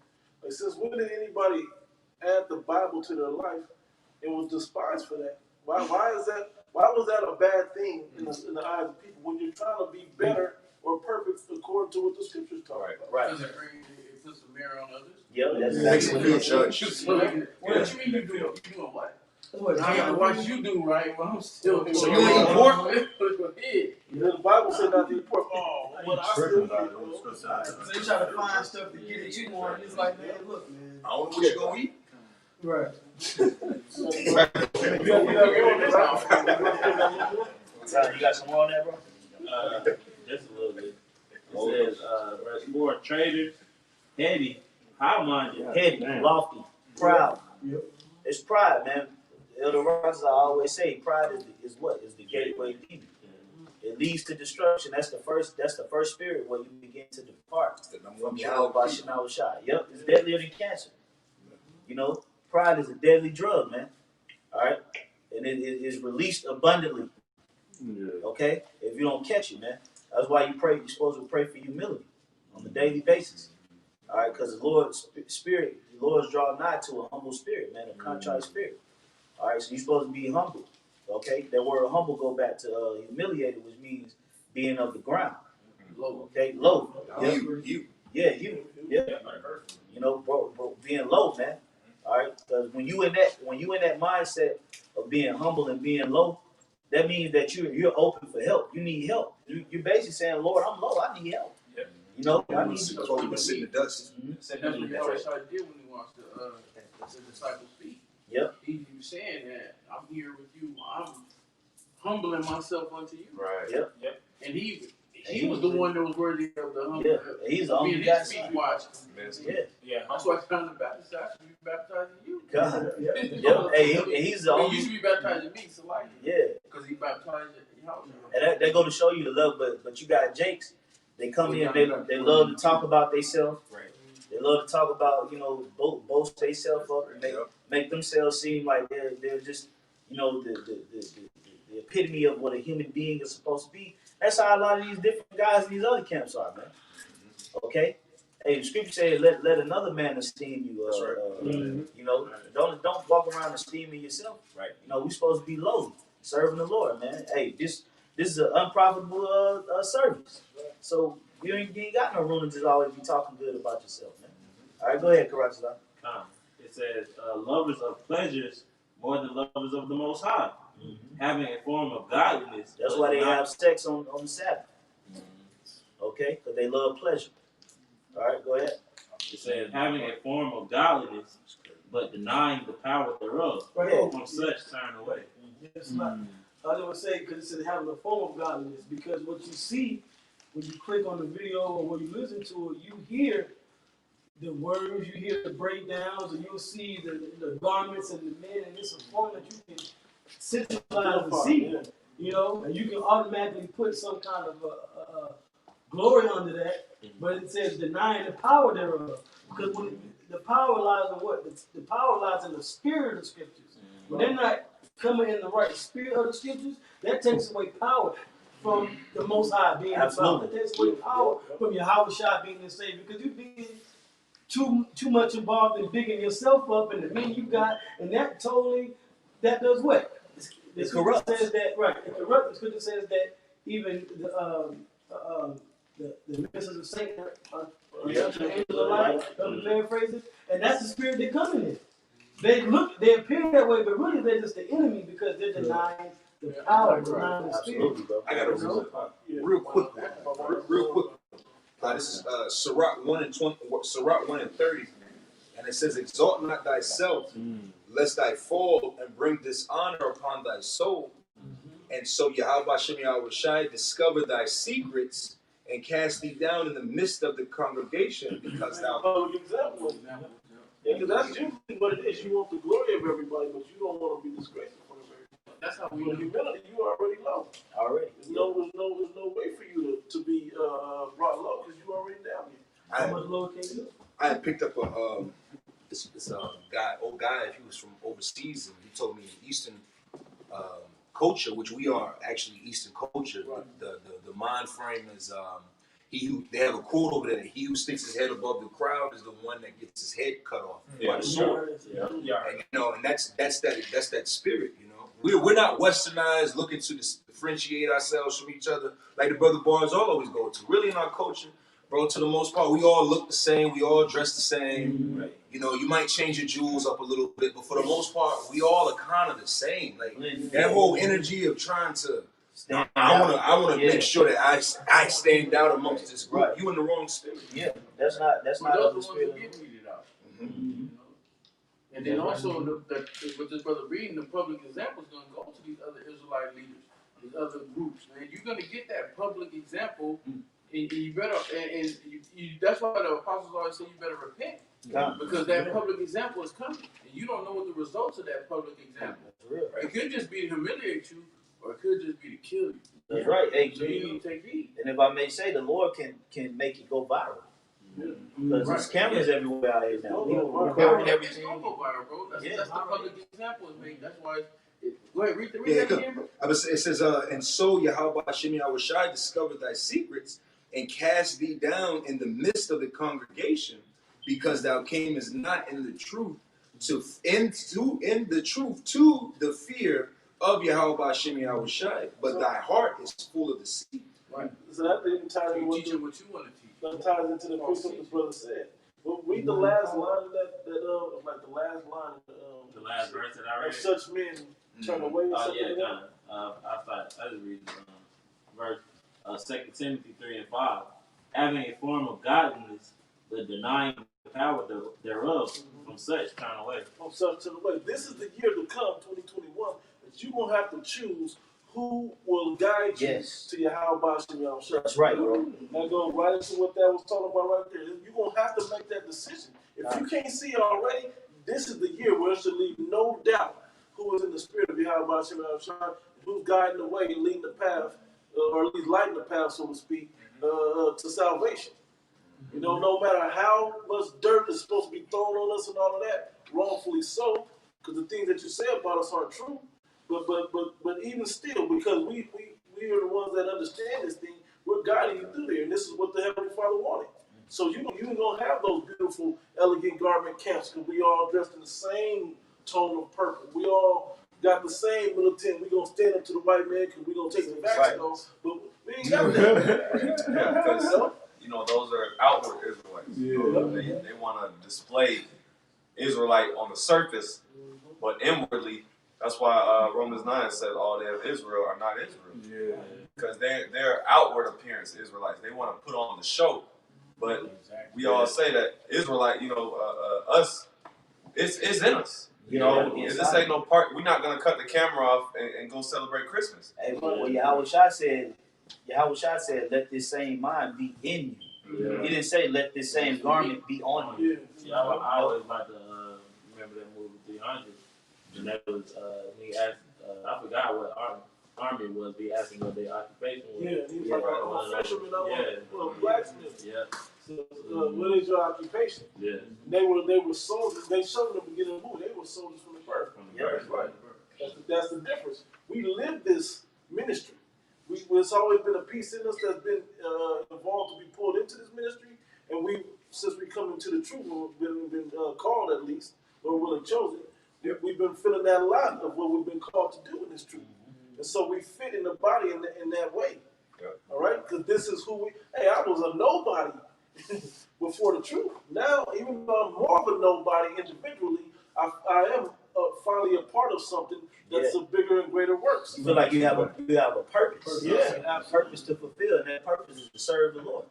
Like, since when did anybody add the Bible to their life and was despised for that? Why is that? Why was that a bad thing in the eyes of people when you're trying to be better or perfect according to what the scriptures talk about? Right. Because it puts a mirror on others. Yeah, that's Makes exactly you what feel it is. judged. What you mean you doing? You doing what? What, I gotta watch you do right, but I'm still doing So you ain't eat pork? The Bible said not to eat pork. Oh, what I still eat. So you try to find stuff to get at you more, and it's like, man, look, man. I don't know what you gonna eat. Right. You got some more on that, bro? Just a little bit. It says, verse 4, traitors, heady, high-minded, Heavy, lofty, proud. Yep. It's pride, man. Elder Rogers, I always say, pride is what? Is the gateway demon. It leads to destruction. That's the first spirit where you begin to depart from Yahweh Shema Shai. Yep, it's deadlier than cancer. You know, pride is a deadly drug, man. All right, and it is released abundantly. Okay, if you don't catch it, man, that's why you pray. You're supposed to pray for humility on a daily basis. All right, because the Lord's spirit, the Lord's draw nigh to a humble spirit, man, a contrite spirit. All right, so you're supposed to be humble. Okay, that word humble go back to humiliated, which means being of the ground. Low. Okay, low. Yeah, You. yeah, yeah. You know, bro, being low, man. All right, because when you in that mindset of being humble and being low, that means that you're open for help. You need help. You're basically saying, Lord, I'm low. I need help. Yep. You know, I need Sit in the dust. That's what Yahweh did when he wants the disciples speak. Yep. He was saying that I'm here with you. I'm humbling myself unto you. Right. Yep. And he was the one that was worthy of the humble. Yeah, he's the only being guy. his feet watching. Yeah. Yeah. That's why John the Baptist actually be baptizing you. God. Yep. Hey, he's the He only. used to be baptizing me, so like, Yeah. because he baptized Yahweh. And that go to show you the love, but you got Jakes. They come in, they love to talk about themselves. Right. They love to talk about, you know, boast themselves up and make themselves seem like they're just, you know, the epitome of what a human being is supposed to be. That's how a lot of these different guys in these other camps are, man. Okay? Hey, the scripture says, let another man esteem you. That's right. You know, don't walk around esteeming yourself. Right. You know, we're supposed to be lowly, serving the Lord, man. Hey, this is an unprofitable service. So you ain't got no room to just always be talking good about yourself, man. All right, go ahead, Karachila. It says, lovers of pleasures more than lovers of the Most High, having a form of godliness. That's why they have sex on the Sabbath. Okay? Because they love pleasure. All right, go ahead. It says, having a form of godliness, but denying the power thereof. Right. From such turn away. It's not. I was gonna say because it said having a form of godliness, because what you see when you click on the video or when you listen to it, you hear the words, you hear the breakdowns, and you'll see the garments and the men, and it's a form that you can sensualize and see, you know, and you can automatically put some kind of glory under that, but it says denying the power thereof, because when the power lies in what? The power lies in the spirit of scriptures. When they're not coming in the right spirit of the scriptures, that takes away power from the Most High being the power. It takes away power from Yahweh Shai being the Savior, because you're being too much involved in bigging yourself up and the men you got, and that that does what? The It scripture corrupts. says that, right, it corrupts. The scripture says that even the ministers of Satan are the angels of light, I'm paraphrasing, and that's the spirit they're coming in. They appear that way, but really they're just the enemy because they're denying the power, denying the spirit. Absolutely, bro. I got a real quick one. Real quick. This is Sirach 1 and 20, Sirach 1 and 30. And it says, exalt not thyself, lest thy fall and bring dishonor upon thy soul. And so Yahweh Shem Yahushai discover thy secrets and cast thee down in the midst of the congregation because thou. Public example. Yeah, because that's usually what it is. You want the glory of everybody, but you don't want to be disgraced in front of everybody. That's how we in humility. You are already low. Already. There's no way for you to be brought low because you already down here. How much lower can you go? I had picked up this old guy. He was from overseas, and he told me Eastern culture, which we are actually Eastern culture. Right. The mind frame is they have a quote over there. He who sticks his head above the crowd is the one that gets his head cut off by the sword. And that's that spirit. We're not westernized, looking to differentiate ourselves from each other like the brother bars all always go to. Really, in our culture, bro, to the most part, we all look the same. We all dress the same. Right. You might change your jewels up a little bit, but for the most part, we all are kind of the same. Like that whole energy of trying to. I want to make sure that I stand out amongst this group. Right. You in the wrong spirit. Yeah, that's not the spirit. And then also, with this brother reading, the public example is going to go to these other Israelite leaders, these other groups. Man, you're going to get that public example, and you better. And that's why the apostles always say you better repent, because that public example is coming, and you don't know what the results of that public example. It could just be to humiliate you, or it could just be to kill you. That's right. Hey, so you need to take heed. And if I may say, the Lord can make it go viral. Because there's cameras everywhere out here now. Recording everything. It's gonna go viral, bro. That's the public example is made. That's why. Go ahead, read that again, bro. It says, and so Yahweh Hashem Yahushai discovered thy secrets and cast thee down in the midst of the congregation, because thou camest not in the truth to the fear of Yahweh Hashem Yahushai, but thy heart is full of deceit. Right. So that didn't tie into what you want to teach. That ties into the precept the brother said. Well, read the last line like the last line the last verse that I read. Of such men turn away. I just read verse 2 Timothy 3 and 5. Having a form of godliness, but denying the power thereof, from such turn away. From such turn away. This is the year to come, 2021, that you're going to have to choose who will guide you to Yahweh Shem Yahushua. That's right, bro. That goes right into what that was talking about right there. You're going to have to make that decision. If you can't see it already, this is the year where it should leave no doubt who is in the spirit of Yahweh Shem Yahushua, who's guiding the way, leading the path, or at least lighting the path, so to speak, to salvation. No matter how much dirt is supposed to be thrown on us and all of that, wrongfully so, because the things that you say about us aren't true. But even still, because we are the ones that understand this thing, we're guiding you through there, and this is what the Heavenly Father wanted. So you ain't gonna have those beautiful, elegant garment camps, because we all dressed in the same tone of purple. We all got the same little tent. We gonna stand up to the white man because we gonna take the vaccine, but we ain't got that. Because those are outward Israelites. They want to display Israelite on the surface, but inwardly. That's why Romans 9 says all they of Israel are not Israel. Yeah. Because their outward appearance Israelites. They want to put on the show. But we all say that Israelite, us, it's in us. This ain't no part. We're not going to cut the camera off and go celebrate Christmas. Hey, well, Yahushua said, let this same mind be in you. Yeah. He didn't say, let this same garment be on you. Yeah, I always like to remember that movie 300. And that was, he asked, I forgot what army it was, he asked him what their occupation was. Yeah, he was like, I'm a fisherman, I'm a blacksmith. Yeah. So, what is your occupation? Yeah. They were soldiers. They showed in the beginning of the movie, they were soldiers from the birth. That's the difference. We live this ministry. There's always been a piece in us that's been involved to be pulled into this ministry, and since we come into the truth, we've been called at least, or really chosen. We've been fulfilling that lot of what we've been called to do in this truth. And so we fit in the body in that way. All right? Because this is who we, hey, I was a nobody before the truth. Now, even though I'm more of a nobody individually, I am finally a part of something that's a bigger and greater works. You feel like you have a purpose. Yeah. You have a purpose to fulfill, and that purpose is to serve the Lord.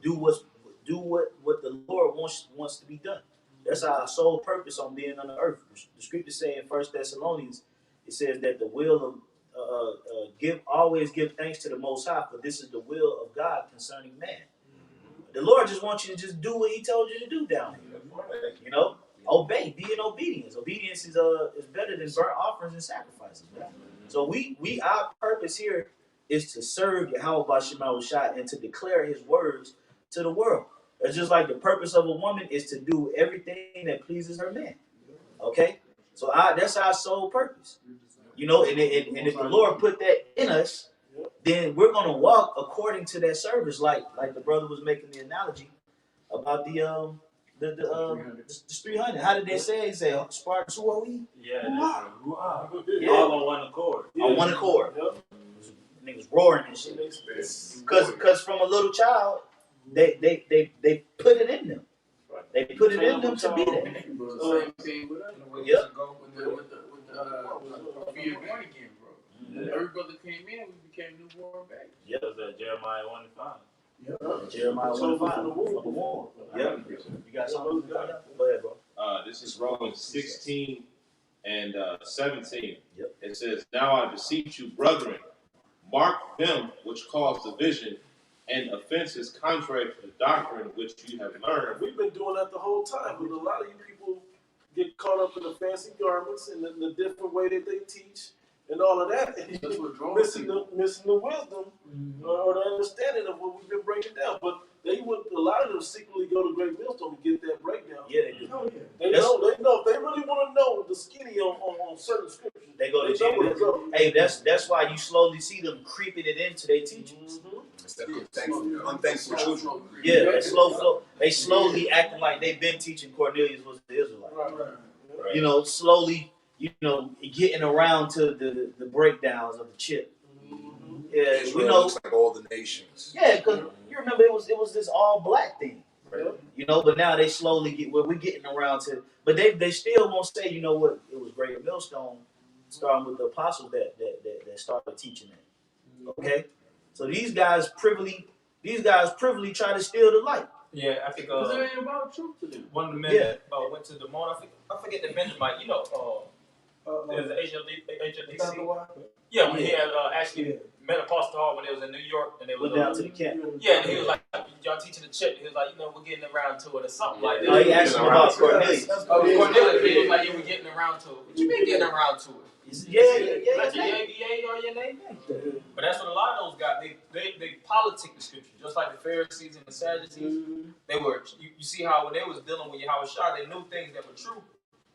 Do what the Lord wants to be done. That's our sole purpose on being on the earth. The scriptures say in 1 Thessalonians, it says that the will of always give thanks to the Most High, for this is the will of God concerning man. The Lord just wants you to just do what He told you to do down here. You know, obey, be in obedience. Obedience is better than burnt offerings and sacrifices. Man. So our purpose here is to serve Yahweh B'Shem Yahushua and to declare His words to the world. It's just like the purpose of a woman is to do everything that pleases her man. Okay, so that's our sole purpose. You know, and if the Lord put that in us, then we're gonna walk according to that service. Like the brother was making the analogy about the 300. How did they say? He said, Spartans, who are we? Yeah. All on one accord. On one accord. Niggas roaring and shit. Because from a little child, they put it in them. They put it in them to be there. Same thing with us. Yep. With the being born again, bro. Every brother came in, we became newborn babies. Yep. That was Jeremiah 1:5. Yep. Jeremiah 1:5. Yep. You got something? Go ahead, bro. This is Romans 16 and 17. Yep. It says, "Now I beseech you, brethren, mark them which cause division and offenses contrary to the doctrine which you have learned." We've been doing that the whole time, but a lot of you people get caught up in the fancy garments and the different way that they teach and all of that. And missing the wisdom or the understanding of what we've been breaking down. But a lot of them secretly go to Great Millstone to get that breakdown. Yeah, they do. They know. If they really want to know the skinny on certain scriptures, They go to know where to go. Hey, that's why you slowly see them creeping it into their teachings. Unthankful children. Yeah, they slowly acting like they've been teaching Cornelius was the Israelite. Right. You know, slowly, getting around to the breakdowns of the chip. Yeah, Israel looks like all the nations. Yeah, because you remember it was this all black thing. Right. But now they slowly we're getting around to, but they still won't say, you know what, it was Greater Millstone, starting with the apostles that started teaching that. Okay? So these guys privily try to steal the light. Yeah, I think Because it ain't about truth to them. one of the men that went to the mall. I forget the Benjamin. You know, there's the HLDC. Yeah, when he had actually met Apostle Hall when they was in New York and they was Went down to the camp. Yeah, and he was like, "Y'all teaching the chip." He was like, "We're getting around to it or something like that." Oh, he asked him about Cornelius. Cornelius, he was like, "Yeah, we're getting around to it." What you mean getting around to it? Yeah. Like your yay or your nay. But that's what a lot of those guys, they politic the scripture, just like the Pharisees and the Sadducees. They were, you see how when they was dealing with Yahweh Shah, they knew things that were true,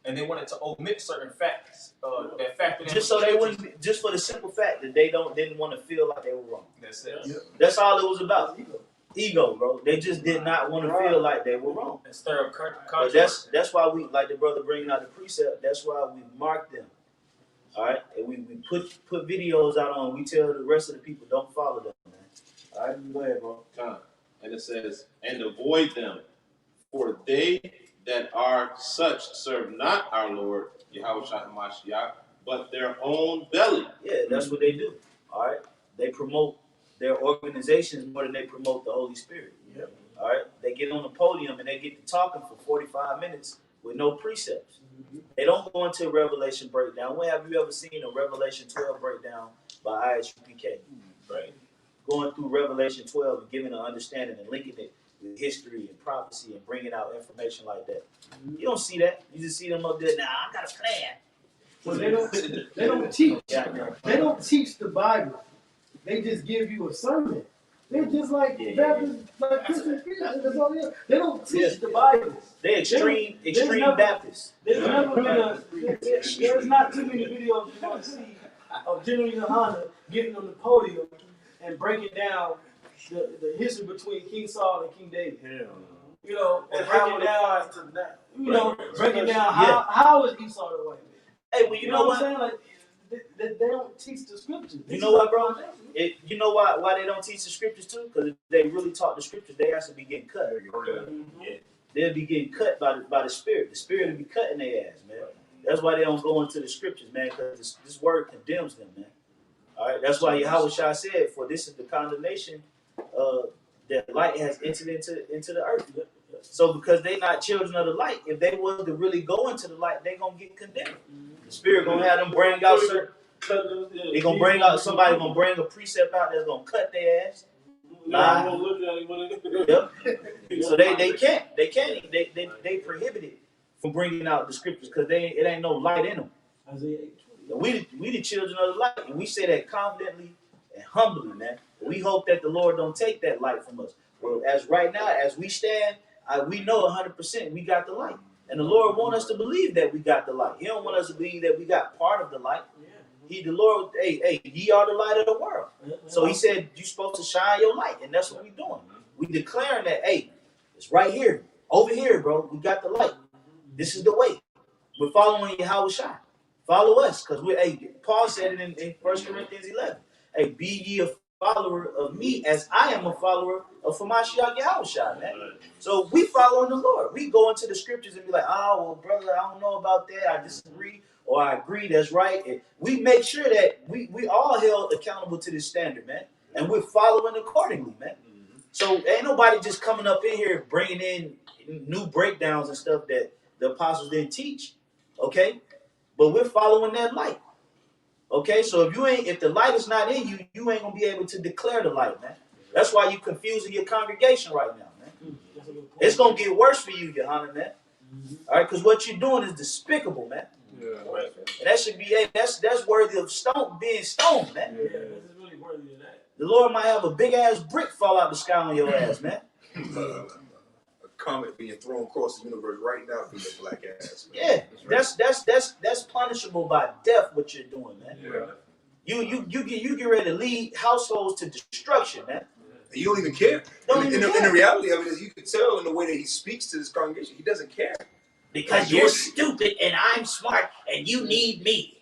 and they wanted to omit certain facts that factored in. Just so they wouldn't, just for the simple fact that they didn't want to feel like they were wrong. That's it. That's all it was about. Ego, bro. They just did not want to feel like they were wrong. And stir up But controversy. that's why we, like the brother bringing out the precept, that's why we mark them. All right, and we put videos out on. We tell the rest of the people don't follow them, man. All right, go ahead, bro. And it says, "And avoid them, for they that are such serve not our Lord Yahweh Shah Hamashiach, but their own belly." Yeah, that's what they do. All right, they promote their organizations more than they promote the Holy Spirit. Yep. All right, they get on the podium and they get to talking for 45 minutes with no precepts. They don't go into a Revelation breakdown. When have you ever seen a Revelation 12 breakdown by ISUPK? Right. Going through Revelation 12 and giving an understanding and linking it with history and prophecy and bringing out information like that. You don't see that. You just see them up there. Nah, I got a plan. Well, they don't teach. Yeah, They don't teach the Bible. They just give you a sermon. They're just like Baptist, like Christian Christians. That's all they are. They don't teach the Bible. They're extreme Baptists. There's never been there's not too many videos you're going to see of General Yohana getting on the podium and breaking down the history between King Saul and King David. You know, and breaking down, breaking down how is Esau the white man? Hey, well, you know what? I'm saying? Like, they don't teach the scriptures. You know what, bro? You know why they don't teach the scriptures too? Because if they really taught the scriptures, they actually be getting cut. Yeah. They'll be getting cut by the Spirit. The Spirit will be cutting their ass, man. That's why they don't go into the scriptures, man, because this word condemns them, man. All right, that's why Yahweh Shah said, for this is the condemnation that light has entered into the earth. So because they not children of the light, if they was to really go into the light, they going to get condemned. The Spirit going to have them bring out certain... They gonna bring out somebody gonna bring a precept out that's gonna cut their ass. Lie. Yep. So they can't prohibited from bringing out the scriptures because it ain't no light in them. We the children of the light, and we say that confidently and humbly, man. We hope that the Lord don't take that light from us. Well, as right now, as we stand, we know 100% we got the light, and the Lord want us to believe that we got the light. He don't want us to believe that we got part of the light. The Lord, hey, ye are the light of the world. So he said, you're supposed to shine your light. And that's what we're doing. We declaring that, hey, it's right here. Over here, bro. We got the light. This is the way. We're following Yahweh Shai. Follow us. Because Paul said it in 1 Corinthians 11. Hey, be ye a follower of me as I am a follower of Hamashiach Yahweh Shai, man. So we following the Lord. We go into the scriptures and be like, oh, well, brother, I don't know about that. I disagree. Or I agree, that's right. And we make sure that we all held accountable to this standard, man. And we're following accordingly, man. So ain't nobody just coming up in here bringing in new breakdowns and stuff that the apostles didn't teach, okay? But we're following that light, okay? So if the light is not in you, you ain't gonna be able to declare the light, man. That's why you confusing your congregation right now, man. It's gonna get worse for you, Yohanan, man. All right, because what you're doing is despicable, man. And that should be that's worthy of being stoned, man. Yeah, this is really worthy of that. The Lord might have a big ass brick fall out the sky on your ass, man. A comet being thrown across the universe right now for your black ass. Man. Yeah, that's punishable by death. What you're doing, man. Yeah. You get ready to lead households to destruction, man. You don't even care. In the reality of it is, you can tell in the way that he speaks to this congregation, he doesn't care. Because you're stupid and I'm smart and you need me.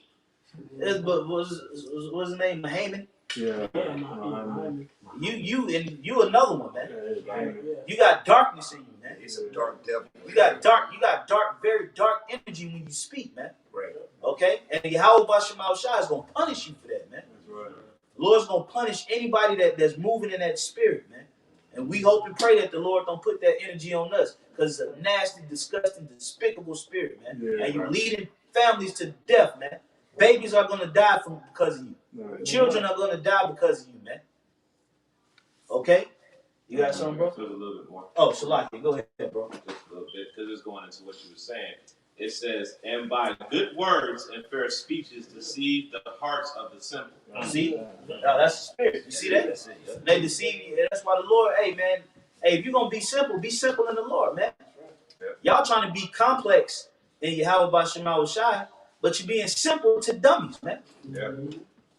What's his name? Haman? Yeah. You another one, man. You got darkness in you, man. He's a dark devil. You got dark, very dark energy when you speak, man. Right. Okay? And Yahweh Basham Shai is gonna punish you for that, man. That's right. The Lord's gonna punish anybody that's moving in that spirit, man. And we hope and pray that the Lord don't put that energy on us. Because it's a nasty, disgusting, despicable spirit, man. Yeah, and you're leading families to death, man. Babies are going to die because of you. Right. Children are going to die because of you, man. Okay? You got something, bro? Just a little bit more. Oh, Shalaki, go ahead, bro. Just a little bit, because it's going into what you were saying. It says, and by good words and fair speeches deceive the hearts of the simple. See? Now, that's the spirit. You see that? They deceive you. That's why the Lord, hey, man, hey, if you're going to be simple in the Lord, man. Y'all trying to be complex in Yahweh Basham Shai, but you're being simple to dummies, man. Yeah.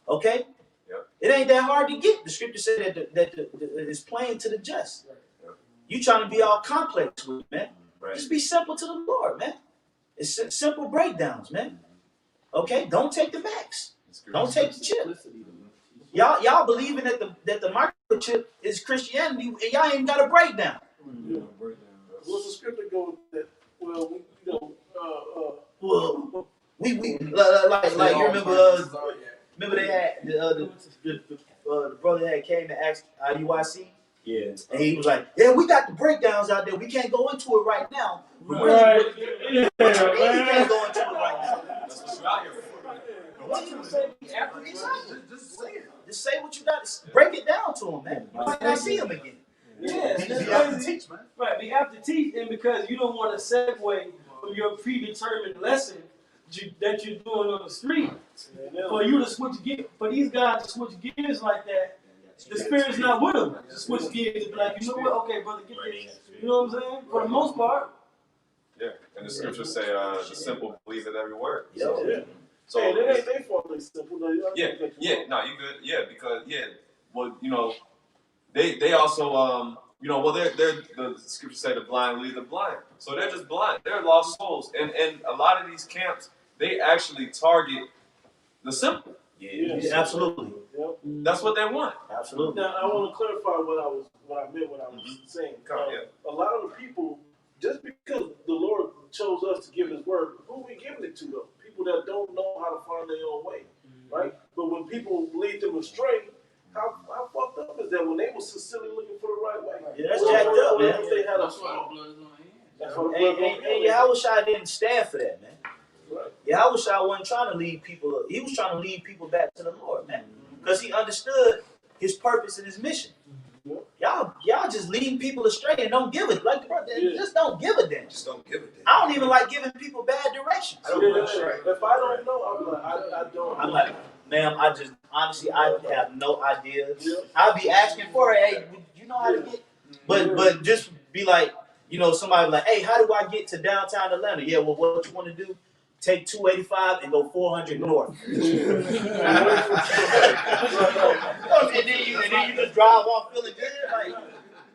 Okay? Yep. It ain't that hard to get. The scripture said that it's plain to the just. Yep. You trying to be all complex with it, man. Right. Just be simple to the Lord, man. It's simple breakdowns, man. Okay? Don't take the max. Don't take the chip. Y'all believing that the microchip is Christianity, and y'all ain't got a breakdown. Yeah. What's the scripture go with that? Well, we like you remember they had the brother that came and asked IUIC. Yeah. And he was like, yeah, we got the breakdowns out there. We can't go into it right now. Right. What you mean we can't go into it right now? That's what you're out here for. What you say after these cycles? Just say it. Just say what you got. Break it down to him, man. You might not see him again. Yeah, you have to teach, man. Right, we have to teach, and because you don't want to segue from your predetermined lesson that you're doing on the street, for you to switch gears, for these guys to switch gears like that, the spirit's not with them. To switch gears and be like, you know what? Okay, brother, get this. You know what I'm saying? For the most part. Yeah, and the scriptures say the simple believe in every word. So hey, they ain't they fault. They simple. No, no, you good. Yeah, because well, you know. They also you know, well they're the scriptures say the blind lead the blind, so they're just blind, they're lost souls, and a lot of these camps they actually target the simple. Yeah, absolutely. Yep. That's what they want. Absolutely. Now I want to clarify what I meant when I was saying. A lot of the people, just because the Lord chose us to give His word, who we giving it to though? People that don't know how to find their own way, right? But when people lead them astray, how fucked up is that when they were sincerely looking for the right way? Yeah, that's jacked up, man. They had a That's why the blood is on their hands. That's why the blood on And Yahushua didn't stand for that, man. Yahushua wasn't trying to lead people. He was trying to lead people back to the Lord, man, because he understood his purpose and his mission. Y'all just leading people astray and don't give it. Like the brother, just don't give a damn. Just don't give it. I don't even like giving people bad directions. If I don't know, I'm like, I don't. I'm like, ma'am, I just honestly, I have no idea. I'll be asking for it. Hey, you know how to get? But just be like, you know, somebody like, hey, how do I get to downtown Atlanta? Yeah, well, what you want to do? Take 285 and go 400 north. and then you just drive off feeling good. Like,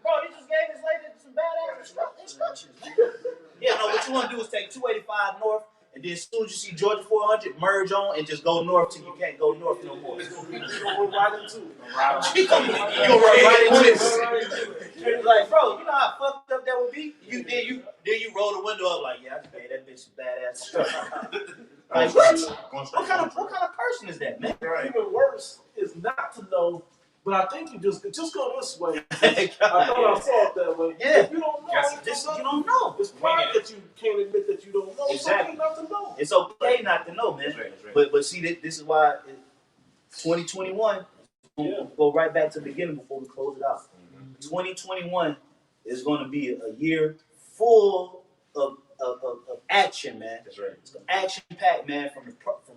bro, you just gave this lady some badass instructions. Yeah, no, what you want to do is take 285 north, and then as soon as you see Georgia 400, merge on and just go north till you can't go north no more. You're going to run right into it. You're going to run right into it. Like, bro, you know how fucked up that would be? Then you roll the window up like, yeah, I paid that bitch some badass stuff. Like, what kind of person is that, man? Even worse is not to know, but I think you just go this way. I thought I saw it that way. Yeah. If you don't know, You don't know. It's pride that you can't admit that you don't know. Exactly. It's okay not to know. It's okay not to know, man. That's right. But see, this is why 2021, we'll go right back to the beginning before we close it out. 2021 is going to be a year full of action, man. That's right. It's action packed, man. From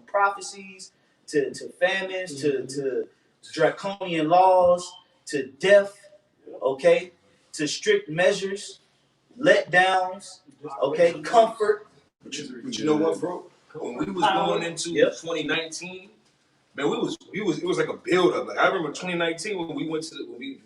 prophecies to famines to draconian laws to death, okay, to strict measures, letdowns, okay, comfort. But you know what, bro? When we was going into 2019, man, it was like a build up. Like I remember 2019 when we were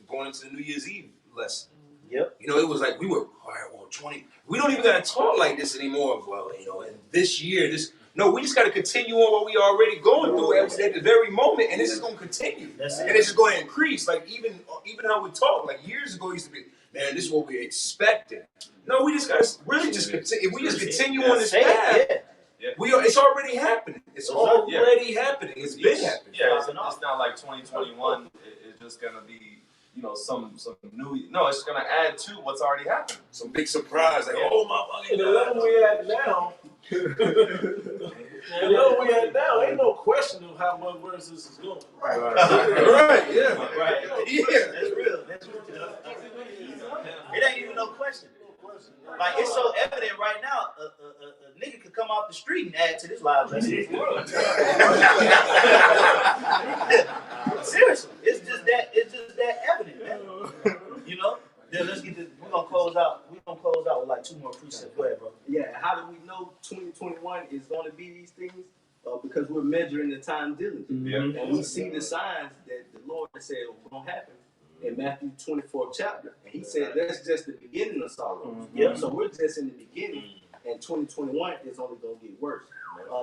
going into the New Year's Eve lesson. Yep. You know, it was like we were all right. Well, 20. We don't even gotta talk like this anymore. Well, you know, and this year, no, we just gotta continue on what we already going through at the very moment, and this is gonna continue, and it's just going to increase. Like even how we talk, like years ago, it used to be, man, this is what we expected. No, we just gotta really just continue. If we just continue on this path, it's already happening. It's already happening. It's been happening. Yeah, it's not like 2021. It's just gonna be, you know, some new. No, it's gonna add to what's already happened. Some big surprise. Like, oh my fucking God. The level we at now. The level we at now, ain't no question of how much worse this is going. Right. Yeah. That's real. It ain't even no question. Like, it's so evident right now, a nigga could come off the street and add to this live message. Seriously, it's just that evident, man. You know? Then let's get this. We're gonna close out with like 2 more precepts. Go ahead, bro. Yeah, how do we know 2021 is gonna be these things? Because we're measuring the time diligently. And we see the signs that the Lord said were gonna happen in Matthew 24th chapter. And he said that's just the beginning of sorrow. So we're just in the beginning, and 2021 is only gonna get worse.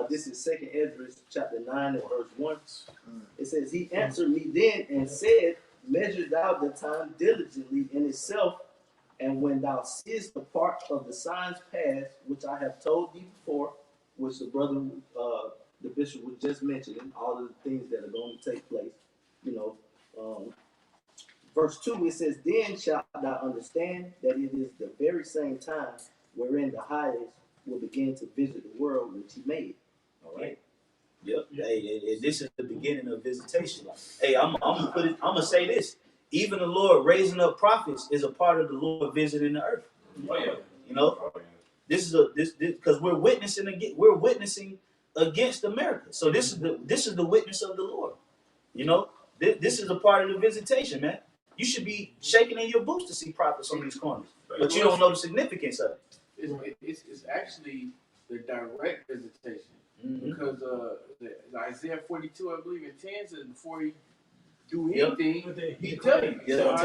This is 2nd Ezra chapter 9 and verse 1. It says, he answered me then and said, measure thou the time diligently in itself, and when thou seest the part of the signs past, which I have told thee before, which the brother, the bishop was just mentioning, all of the things that are going to take place, you know. Verse 2, it says, then shalt thou understand that it is the very same time wherein the highest will begin to visit the world which he made. All right. Yep. Hey, this is the beginning of visitation. Hey, I'm gonna say this. Even the Lord raising up prophets is a part of the Lord visiting the earth. You know, this is because we're witnessing against America. So this is the witness of the Lord. You know, this is a part of the visitation, man. You should be shaking in your boots to see prophets on these corners, but you don't know the significance of it. It's actually the direct visitation. Because Isaiah 42, I believe, it 10 says before he do anything, he tell you. Yeah,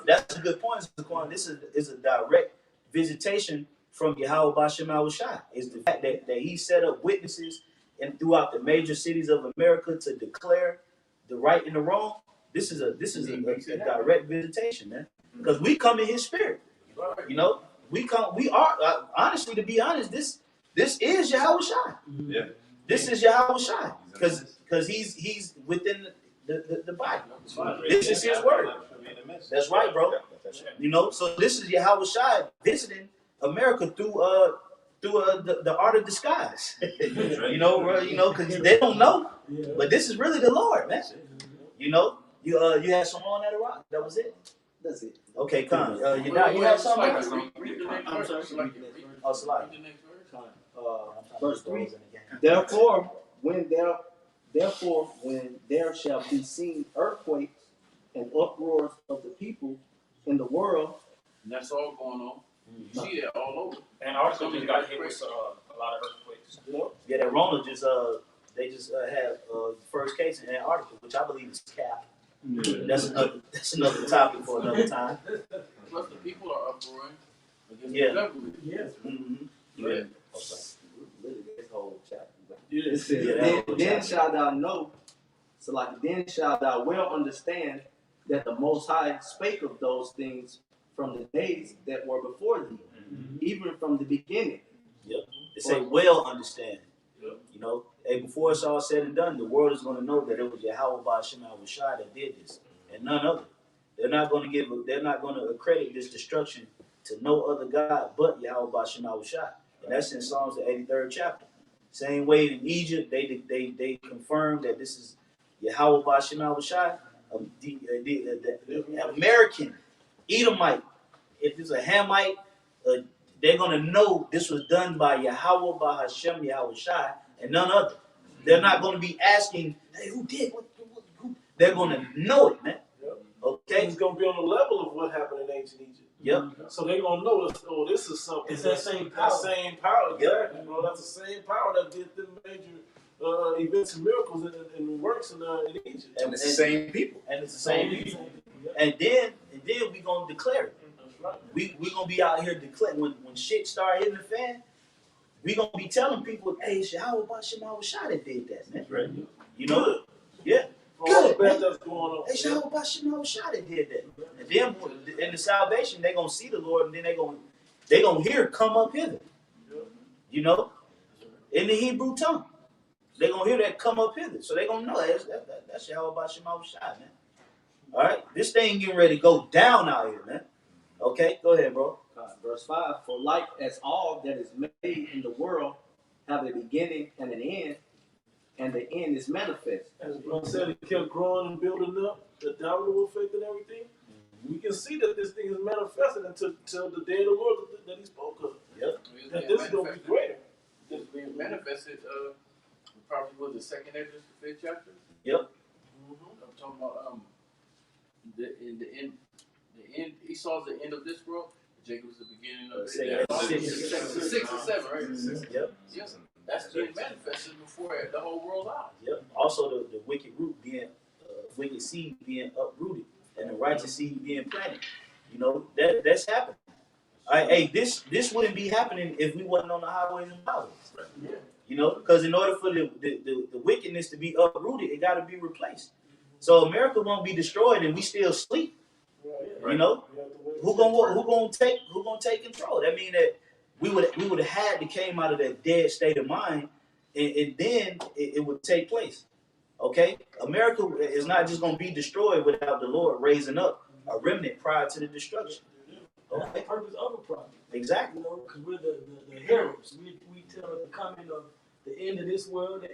that's a good point. This is a direct visitation from Yahweh Bashem Shai. Is the fact that he set up witnesses and throughout the major cities of America to declare the right and the wrong. This is a direct visitation, man. Because we come in his spirit. You know, we are honestly, to be honest, this is Yahweh Shai. Yeah. This is Yahweh Shai. Because he's within the Bible. This is his word. That's right, bro. You know, so this is Yahweh Shai visiting America through the art of disguise. you know, because they don't know, but this is really the Lord, man. You know, you had some on that rock. That was it. That's it. Okay, Con. You have something. I'm sorry. Oh, Salih. Verse 3. Therefore, when there shall be seen earthquakes and uproars of the people in the world, And that's all going on. You see that all over. And Arkansas just got hit with a lot of earthquakes. Yeah, that Rona they just had first case in Antarctica, which I believe is cap. That's another topic for another time. Plus the people are uproaring against Yeah. the government. Yes. Mm-hmm. Yeah. This whole chapter. Yeah. It says, then shalt thou know, so like then shalt thou well understand that the Most High spake of those things from the days that were before thee, even from the beginning. Yep. They say well understand. You know, hey, before it's all said and done, the world is going to know that it was Yahweh Bashem Shai that did this, and none other. They're not going to accredit this destruction to no other God but Yahweh Bashem Shai. And that's in Psalms the 83rd chapter. Same way in Egypt, they confirmed that this is Yahweh Bashem Shai, the American Edomite. If it's a Hamite, they're going to know this was done by Yahweh Bahashem Yahweh Shai and none other. They're not going to be asking, hey, who did? Who? They're going to know it, man. Okay? It's going to be on the level of what happened in ancient Egypt. Yep. So they're going to know, this is something. It's that same power. That same power, Yep. exactly. Bro. That's the same power that did the major events and miracles and works in Egypt. And it's the same people. And it's the same people. And then we're going to declare it. We're going to be out here declaring. When shit start hitting the fan, we're going to be telling people, hey, it's Yahweh Bashem Shai that did that, man. Right. You know? Yeah. For all the bad that's going on. Hey, Yahweh Bashem Shai that did that. And then in the salvation, they're going to see the Lord, and then they're going to hear come up hither. You know? In the Hebrew tongue. They're going to hear that come up hither. So they're going to know that's Yahweh Bashem Shai, man. All right? This thing getting ready to go down out here, man. Okay, go ahead, bro. Verse 5, for like as all that is made in the world have a beginning and an end, and the end is manifest. As Bron said, it kept growing and building up, the downward effect and everything. We can see that this thing is manifested until the day of the Lord that he spoke of. Yep. That this is going to be greater. It's being manifested, probably was the second Exodus, the 5th chapter. Yep. I'm talking about the end. Esau's the end of this world. Jacob's the beginning of it. 6 and 7, right? Yep. Yes. That's being manifested before the whole world's out. Yep. Also, the wicked root being, wicked seed being uprooted, and the righteous seed being planted. You know that's happening. Hey, this wouldn't be happening if we wasn't on the highways and byways. Right. Yeah. You know, because in order for the wickedness to be uprooted, it got to be replaced. So America won't be destroyed, and we still sleep. Right. You know, who gonna take control? That means that we would have had to came out of that dead state of mind, and then it would take place. Okay, America is not just gonna be destroyed without the Lord raising up a remnant prior to the destruction. That's the purpose of a prophet. Exactly. You know, because we're the heralds. We tell the coming of the end of this world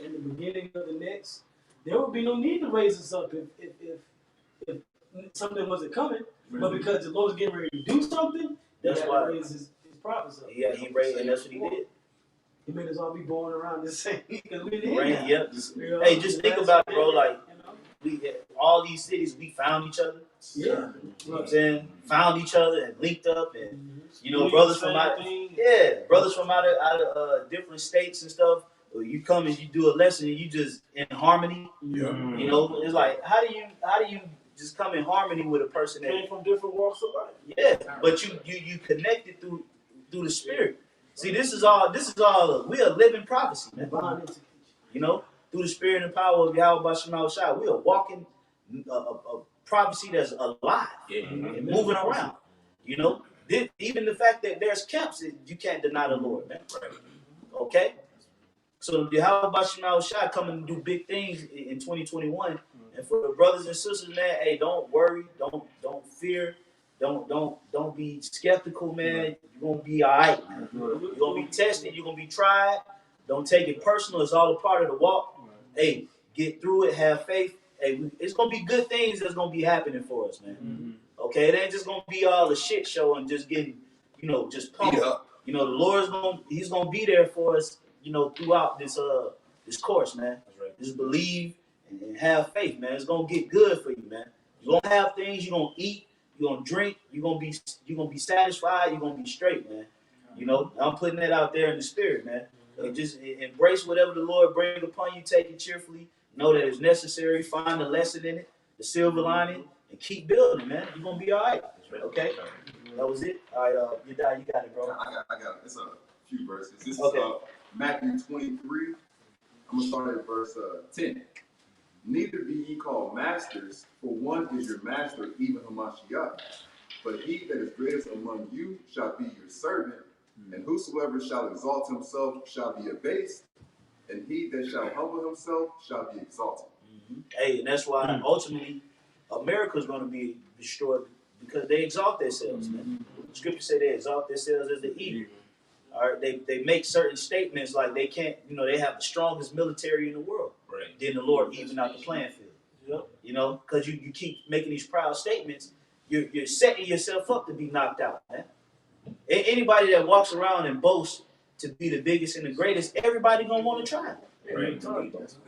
and the beginning of the next. There would be no need to raise us up if something wasn't coming. But because the Lord's getting ready to do something, that's he why raised his prophets up. Yeah, he raised, and that's what he did. He made us all be born around the same because we didn't. Yep. Hey, just think about it, bro. Like we all these cities, we found each other. Yeah. You know what I'm saying? Found each other and linked up, and you know, brothers from out of different states and stuff. You come and you do a lesson and you just in harmony. Yeah. You know, it's like how do you just come in harmony with a person that came from different walks of life? Yeah, but you connected through through the Spirit. See, this is all. We are living prophecy, man. You know, through the Spirit and power of Yahweh Bashim Shai, we are walking a prophecy that's alive and moving around. You know, even the fact that there's camps, you can't deny the Lord, man. Okay. So Yahweh Bashim Shai coming to do big things in 2021, and for the brothers and sisters, man, hey, don't worry, don't fear. Don't be skeptical, man. You're gonna be all right, man. You're gonna be tested. You're gonna be tried. Don't take it personal. It's all a part of the walk. Hey, get through it. Have faith. Hey, it's gonna be good things that's gonna be happening for us, man. Okay, it ain't just gonna be all a shit show and just getting, just pumped. You know, the Lord's He's gonna be there for us, throughout this course, man. Just believe and have faith, man. It's gonna get good for you, man. You're gonna have things. You're gonna eat. You're gonna drink. You're gonna be satisfied. You're gonna be straight, man. I'm putting that out there in the spirit, man. And just embrace whatever the Lord brings upon you. Take it cheerfully. Know that it's necessary. Find the lesson in it, the silver lining, and keep building, man. You're gonna be all right. Okay. That was it. All right. You got it, bro. I got it. It's a few verses. This Okay. is Matthew 23. I'm gonna start at verse 10. Neither be ye called masters, for one is your master, even Hamashiach. But he that is greatest among you shall be your servant, and whosoever shall exalt himself shall be abased, and he that shall humble himself shall be exalted. Hey, and that's why ultimately America's going to be destroyed because they exalt themselves, man. The scripture say they exalt themselves as the evil. All right, they make certain statements like they can't, they have the strongest military in the world. Right. Then the Lord even out the playing field. Yep. Because you keep making these proud statements, you're setting yourself up to be knocked out, man. Anybody that walks around and boasts to be the biggest and the greatest, everybody gonna want to try it. Right.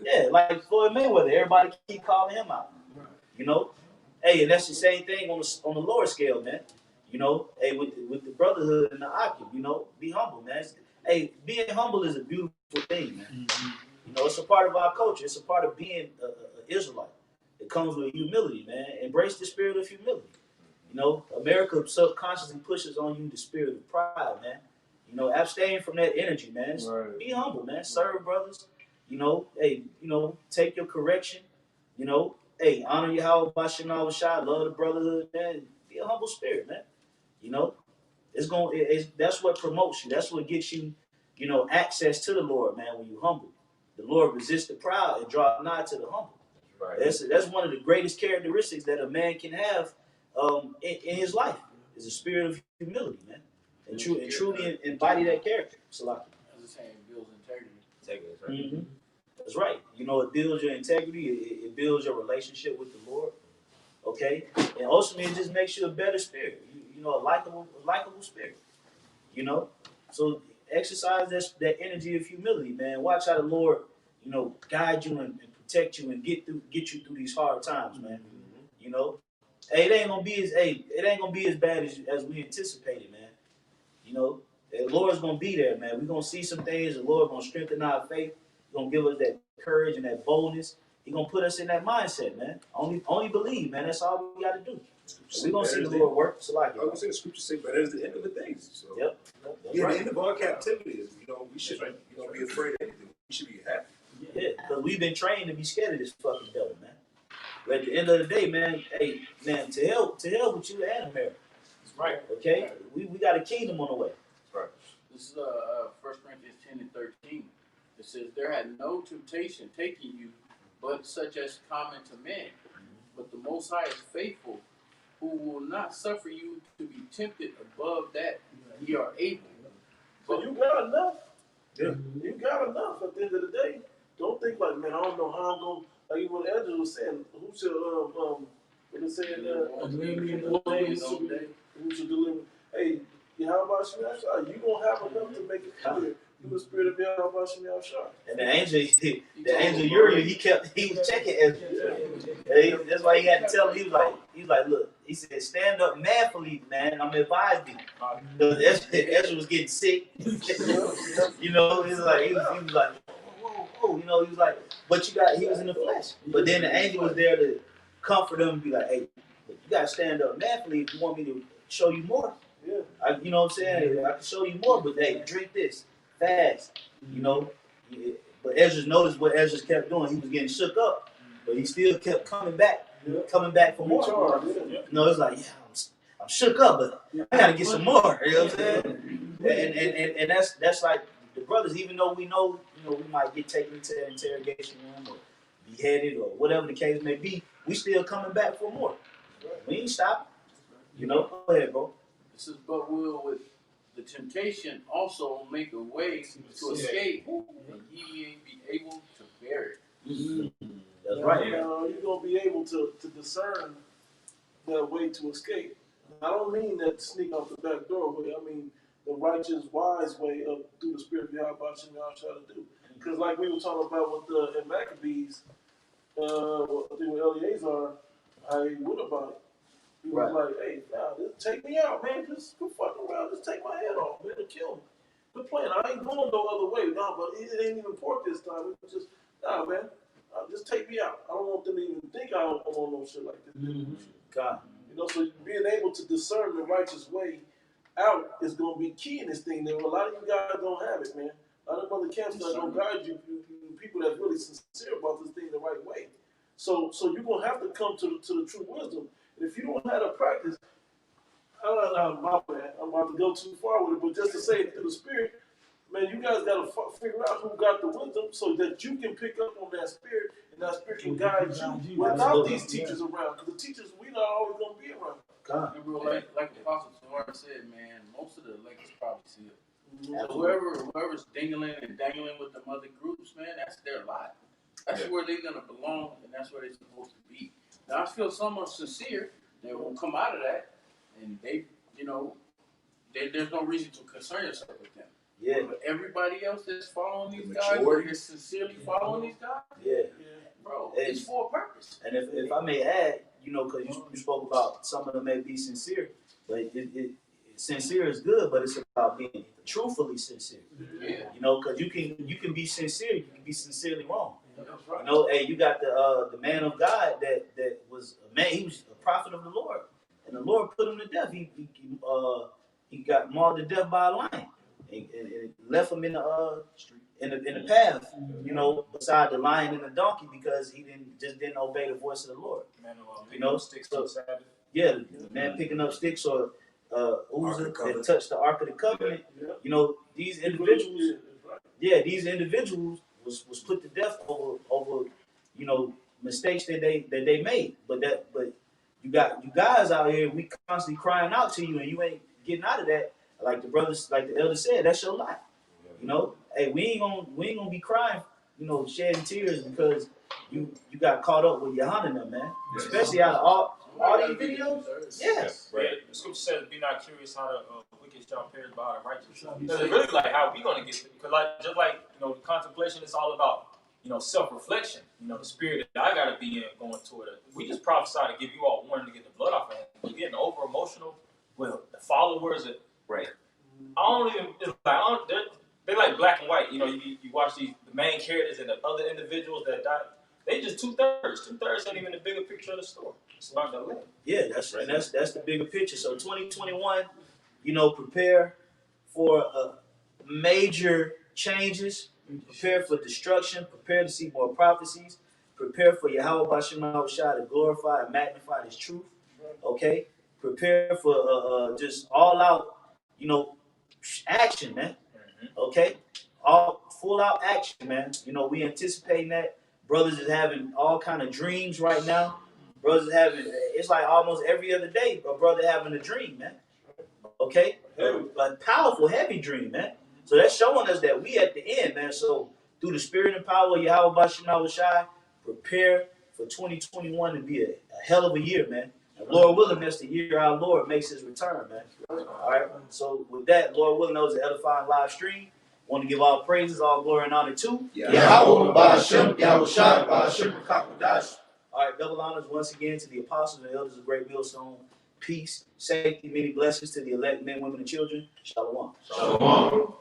Yeah, like Floyd Mayweather, everybody keep calling him out. Hey, and that's the same thing on the lower scale, man. Hey, with the brotherhood and the Akim, be humble, man. Hey, being humble is a beautiful thing, man. It's a part of our culture. It's a part of being an Israelite. It comes with humility, man. Embrace the spirit of humility. America subconsciously pushes on you the spirit of pride, man. Abstain from that energy, man. Be humble, man. Serve brothers. Hey, take your correction. Hey, honor Yahweh Bashim Shai, love the brotherhood, man. Be a humble spirit, man. That's what promotes you. That's what gets you, access to the Lord, man. When you humble, the Lord resists the proud and draw nigh to the humble. Right. That's one of the greatest characteristics that a man can have in his life is a spirit of humility, man, and truly embody that character. Salaki. As the saying, builds integrity. Mm-hmm. That's right. It builds your integrity. It builds your relationship with the Lord. Okay, and ultimately, it just makes you a better spirit. A likable spirit. So exercise that energy of humility, man. Watch how the Lord, guide you and protect you and get you through these hard times, man. Hey, it ain't gonna be as bad as we anticipated, man. The Lord's gonna be there, man. We're gonna see some things. The Lord's gonna strengthen our faith. He's gonna give us that courage and that boldness. He's gonna put us in that mindset, man. Only believe, man. That's all we gotta do. We're gonna see the Lord work. So like, I was gonna say the scripture say, but that is the end of the things. So yep. The end of our captivity is, we should be afraid of anything. We should be happy. Yeah, because we've been trained to be scared of this fucking devil, man. But at the end of the day, man, hey, man, to hell with you and America. That's right. Okay? We got a kingdom on the way. That's right. This is 1 Corinthians 10 and 13. It says, there had no temptation taking you, but such as common to men. But the Most High is faithful, who will not suffer you to be tempted above that ye are able. So you got enough. Yeah. You got enough at the end of the day. Don't think like, man, I don't know how I'm going to, like what Angela was saying, who should, what it said, who should deliver? Hey, how about Shemashah? You going to have enough to make it clear. You the spirit of Yahweh Shemashah. And the angel Uriel, he was checking Ezra. Hey, that's why he had to tell him, he was like, look, he said, stand up manfully, man. I'm advising you. Because Ezra was getting sick. He was like, whoa. He was like, but he was in the flesh. But then the angel was there to comfort him and be like, hey, you got to stand up manfully if you want me to show you more. Yeah. You know what I'm saying? I can show you more, but hey, drink this fast. You know. Yeah. But Ezra noticed what Ezra kept doing. He was getting shook up, but he still kept coming back for more. You know, it's like, yeah, I'm shook up, but I gotta get some more. You know what I'm saying? And that's like the brothers. Even though we know, you know, we might get taken into an interrogation room or beheaded or whatever the case may be, we still coming back for more. We ain't stopping. You know, go ahead, bro. This is but will with the temptation also make a way to escape, and ye may be able to bear it. That's right. You're gonna be able to discern the way to escape. I don't mean that sneak out the back door way. I mean the righteous, wise way of through the Spirit of Yahweh Shemar try to do. Because like we were talking about with the in Maccabees, I think with Eleazar, how he went about it. He was like, hey, nah, just take me out, man. Just go fucking around. Just take my head off, man, and kill me. Quit playing. I ain't going no other way. Nah, but it ain't even pork this time. It was just, nah, man. Just take me out. I don't want them to even think I don't want no shit like this. God. You know, so being able to discern the righteous way out is going to be key in this thing. Now, a lot of you guys don't have it, man. A lot of other camps that don't guide you, people that's really sincere about this thing the right way. So you're going to have to come to the true wisdom. And if you don't have a practice, my bad, I'm about to go too far with it, but just to say it through the Spirit, man, you guys got to figure out who got the wisdom so that you can pick up on that Spirit and that Spirit can guide you without these teachers around. Because the teachers, we not always going to be around. And bro, like the Apostle Tamar said, man, most of the elect is probably sealed. So whoever's dingling and dangling with the other groups, man, that's their lot. That's where they're gonna belong, and that's where they're supposed to be. Now I feel someone sincere, they won't come out of that, and they, you know, there's no reason to concern yourself with them. Yeah. But everybody else that's following these guys, that is sincerely following these guys, bro, it's for a purpose. And if I may add, you know, because you spoke about some of them may be sincere, but sincere is good, but it's about being truthfully sincere. Yeah. You know, because you can be sincere, you can be sincerely wrong. You know, hey, you got the man of God that was a man. He was a prophet of the Lord, and the Lord put him to death. He got mauled to death by a lion, and left him in the path. You know, beside the lion and the donkey because he didn't obey the voice of the Lord. You know, sticks. So, yeah, the man picking up sticks or Uzzah that touched the Ark of the Covenant. You know, these individuals. Yeah, these individuals was put to death over you know mistakes that they made. But you got you guys out here, we constantly crying out to you, and you ain't getting out of that. Like the brothers, like the elder said, that's your life. You know, hey, we ain't gonna be crying, you know, shedding tears because you got caught up with Yohanan, man. Especially out of all these videos. Yes. Right. The scripture says, "Be not curious how the wicked shall perish, but how the righteous shall." Because it's really like how we gonna get to, because like just like you know, the contemplation is all about self-reflection. You know, the spirit that I gotta be in going toward it. We just prophesy to give you all warning to get the blood off of it. We're getting over emotional. Well, the followers, right? I don't even. It's like they like black and white. You know, you watch the main characters and the other individuals that die. They just 2/3. 2/3 ain't even the bigger picture of the story. It's about the land. Yeah, that's the bigger picture. So 2021, you know, prepare for major changes. Prepare for destruction. Prepare to see more prophecies. Prepare for Yahweh Bashim Shah to glorify and magnify His truth. Okay. Prepare for just all out, you know, action, man. Okay, all full out action, man. You know, we anticipating that. Brothers is having all kind of dreams right now. Brothers having, it's like almost every other day a brother having a dream, man. Okay, but powerful, heavy dream, man. So that's showing us that we at the end, man. So through the spirit and power of Yahweh Bashim Shai, prepare for 2021 to be a hell of a year, man. And Lord willing, that's the year our Lord makes His return, man. All right. So with that, Lord willing, that was an edifying live stream. Want to give all praises, all glory and honor to Yahweh Bashim, Yahweh Shai, Bashim Kakadash. All right, double honors once again to the apostles and elders of Great Millstone. Peace, safety, many blessings to the elect men, women, and children. Shalom. Shalom.